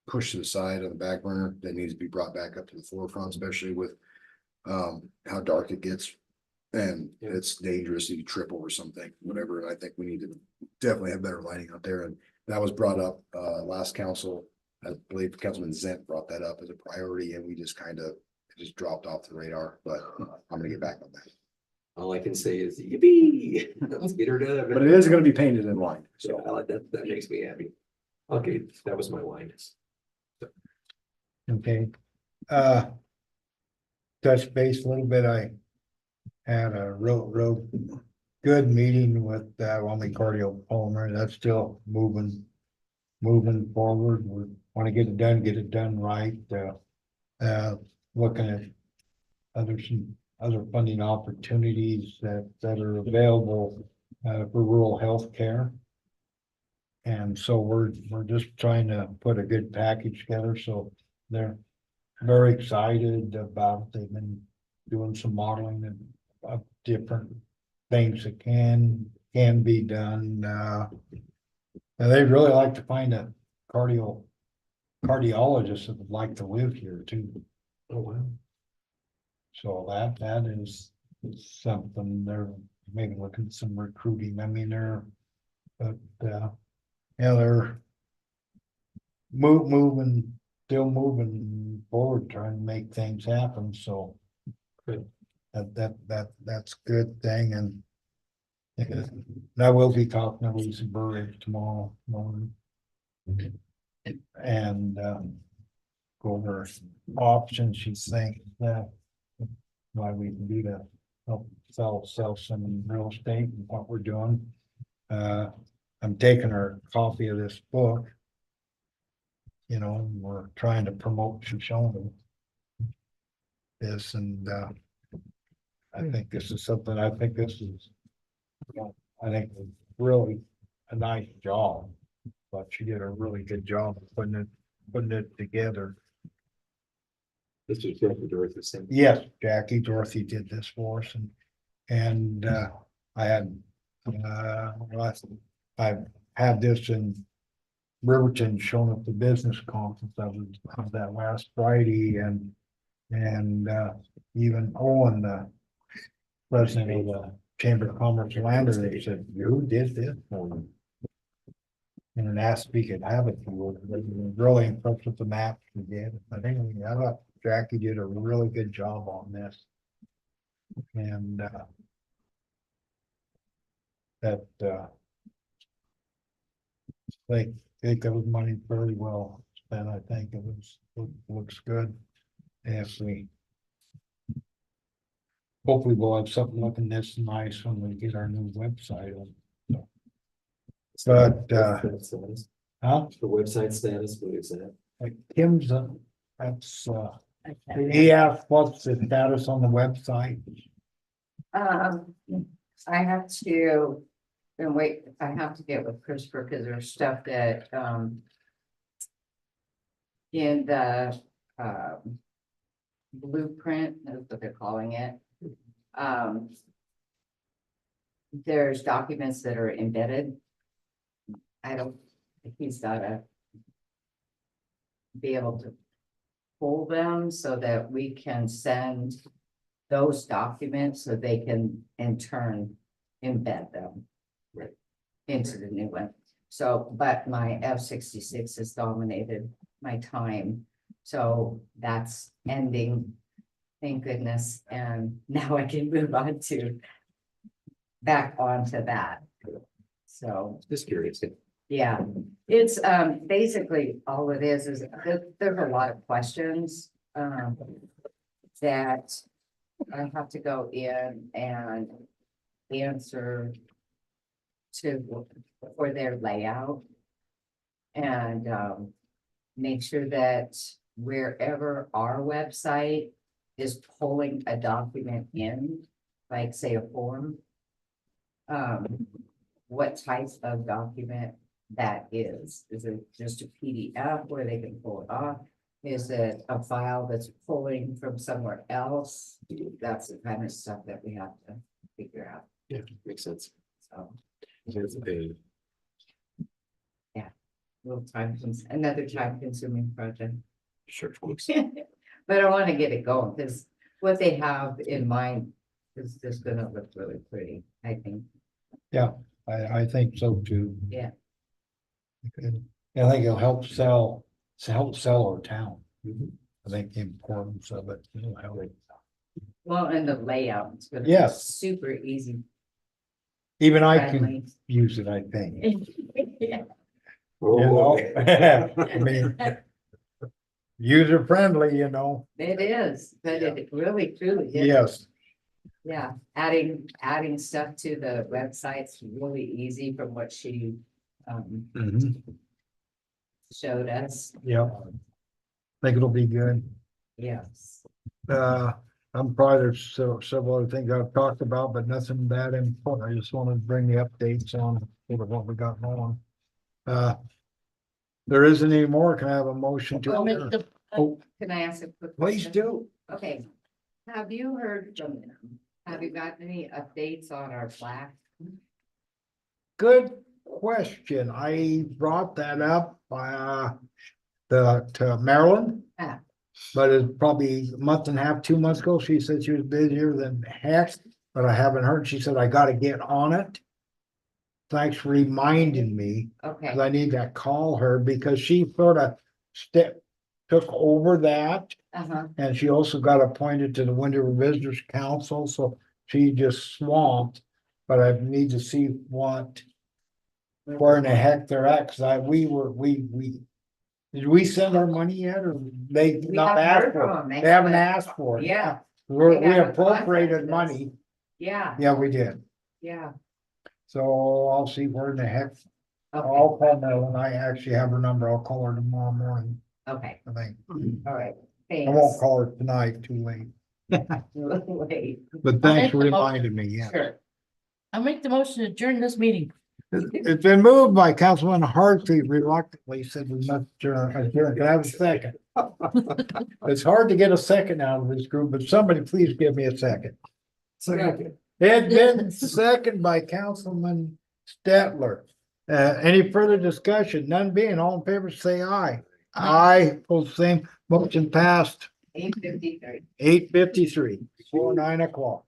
pushed to the side on the back burner that needs to be brought back up to the forefront, especially with how dark it gets. And Yeah. it's dangerous if you trip over something, whatever. And I think we need to definitely have better lighting out there. And that was brought up last council. I believe Councilman Zent brought that up as a priority, and we just kind of just dropped off the radar, but I'm gonna get back on that. All I can say is yippee, let's get her done. But it is gonna be painted in line, So so. I like that, that makes me happy. Okay, that was my line. Okay. Touch base a little bit, I had a real good meeting with only cardiopulmonary, that's still moving forward. We want to get it done right, looking at other funding opportunities that are available for rural health care. And so we're just trying to put a good package together, so they're very excited about, they've been doing some modeling of different things that can be done, and they'd really like to find a cardiologist that would like to live here too. Oh, wow. So that is something they're maybe looking at some recruiting. I mean, they're still moving forward, trying to make things happen. So Good. that's a good thing. And I will be talking to Lisa Burridge tomorrow morning. And go over options she's thinking that why we can do to help sell some real estate and what we're doing. I'm taking her a copy of this book. You know, and we're trying to promote Shoshoni. This and I think this is something, I think really a nice job. But she did a really good job of putting it together. This is Jackie Dorothy saying. Yes, Jackie Dorothy did this for us and I had I've had this in Riverton shown at the business conference. I was that last Friday and even Owen, the president of the Chamber of Commerce Lander, they said, who did this? And asked if he could have it. He was really impressed with the map he did. I thought Jackie did a really good job on this. And I think it was money very well spent. I think it looks good. If we hopefully we'll have something looking this nice when we get our new website on. But huh? The website status, what is that? Like Tim's that's he asked what's the status on the website. I have to, and wait, I have to get with Christopher because there's stuff that, in the, blueprint, that's what they're calling it. There's documents that are embedded. I don't, he's gotta be able to pull them so that we can send those documents so they can in turn embed them into the new one. So, but my F-66 has dominated my time. So that's ending, thank goodness. And now I can move on to back onto that. So, Just curious. yeah, it's basically all it is there's a lot of questions that I have to go in and answer for their layout. And make sure that wherever our website is pulling a document in, like say a form, what type of document that is. Is it just a PDF where they can pull it off? Is it a file that's pulling from somewhere else? That's the kind of stuff that we have to figure out. Yeah, makes sense. So, Here's the page. yeah. Another time consuming project. Sure. But I wanna get it going, because what they have in mind is just gonna look really pretty, I think. I think so too. Yeah. And I think it'll help sell our town. I think the importance of it. It'll help. Well, and the layout, it's gonna be Yes. super easy. Even I can friendly. use it, I think. Yeah. You know? I mean, user friendly, you know, It is, but it really truly is. yes, Yeah, adding stuff to the website's really easy from what she showed us. yeah. Think it'll be good. Yes. I'm probably there's several other things I've talked about, but nothing that important. I just wanted to bring the updates on sort of what we got going. There isn't any more. Can I have a motion to? I'll make adjourn? the, Oh, Can I ask a quick please question? do. Okay, have you heard from them? Have you gotten any updates on our plaque? Good question. I brought that up, to Marilyn. Ah. But it's probably a month and a half, 2 months ago. She said she was busier than heck, but I haven't heard. She said, I gotta get on it. Thanks for reminding me, Okay, cause I need to call her because she sort of took over that. And she also got appointed to the Winter Visitors Council, so she just swamped. But I need to see where in the heck they're at, cause we. Did we send our money yet, or they we not haven't asked heard for from it? them. They haven't asked for it. Yeah, We They haven't appropriated contacted us. money. yeah, Yeah, we did. yeah. So I'll see where in the heck. Okay, I'll call Marilyn. I actually have her number. I'll call her tomorrow morning, okay, I think. all right. I won't call her tonight, too late. Wait, But thanks for reminding me, yeah. sure. I'll make the motion to adjourn this meeting. It's been moved by Councilman Hartley reluctantly said we must adjourn. Can I have a second? It's hard to get a second out of this group, but somebody please give me a second. Second. It's been second by Councilman Stetler. Any further discussion? None being, all in favor, say aye. Aye, both same, motion passed 8:53. 8:53, before 9 o'clock.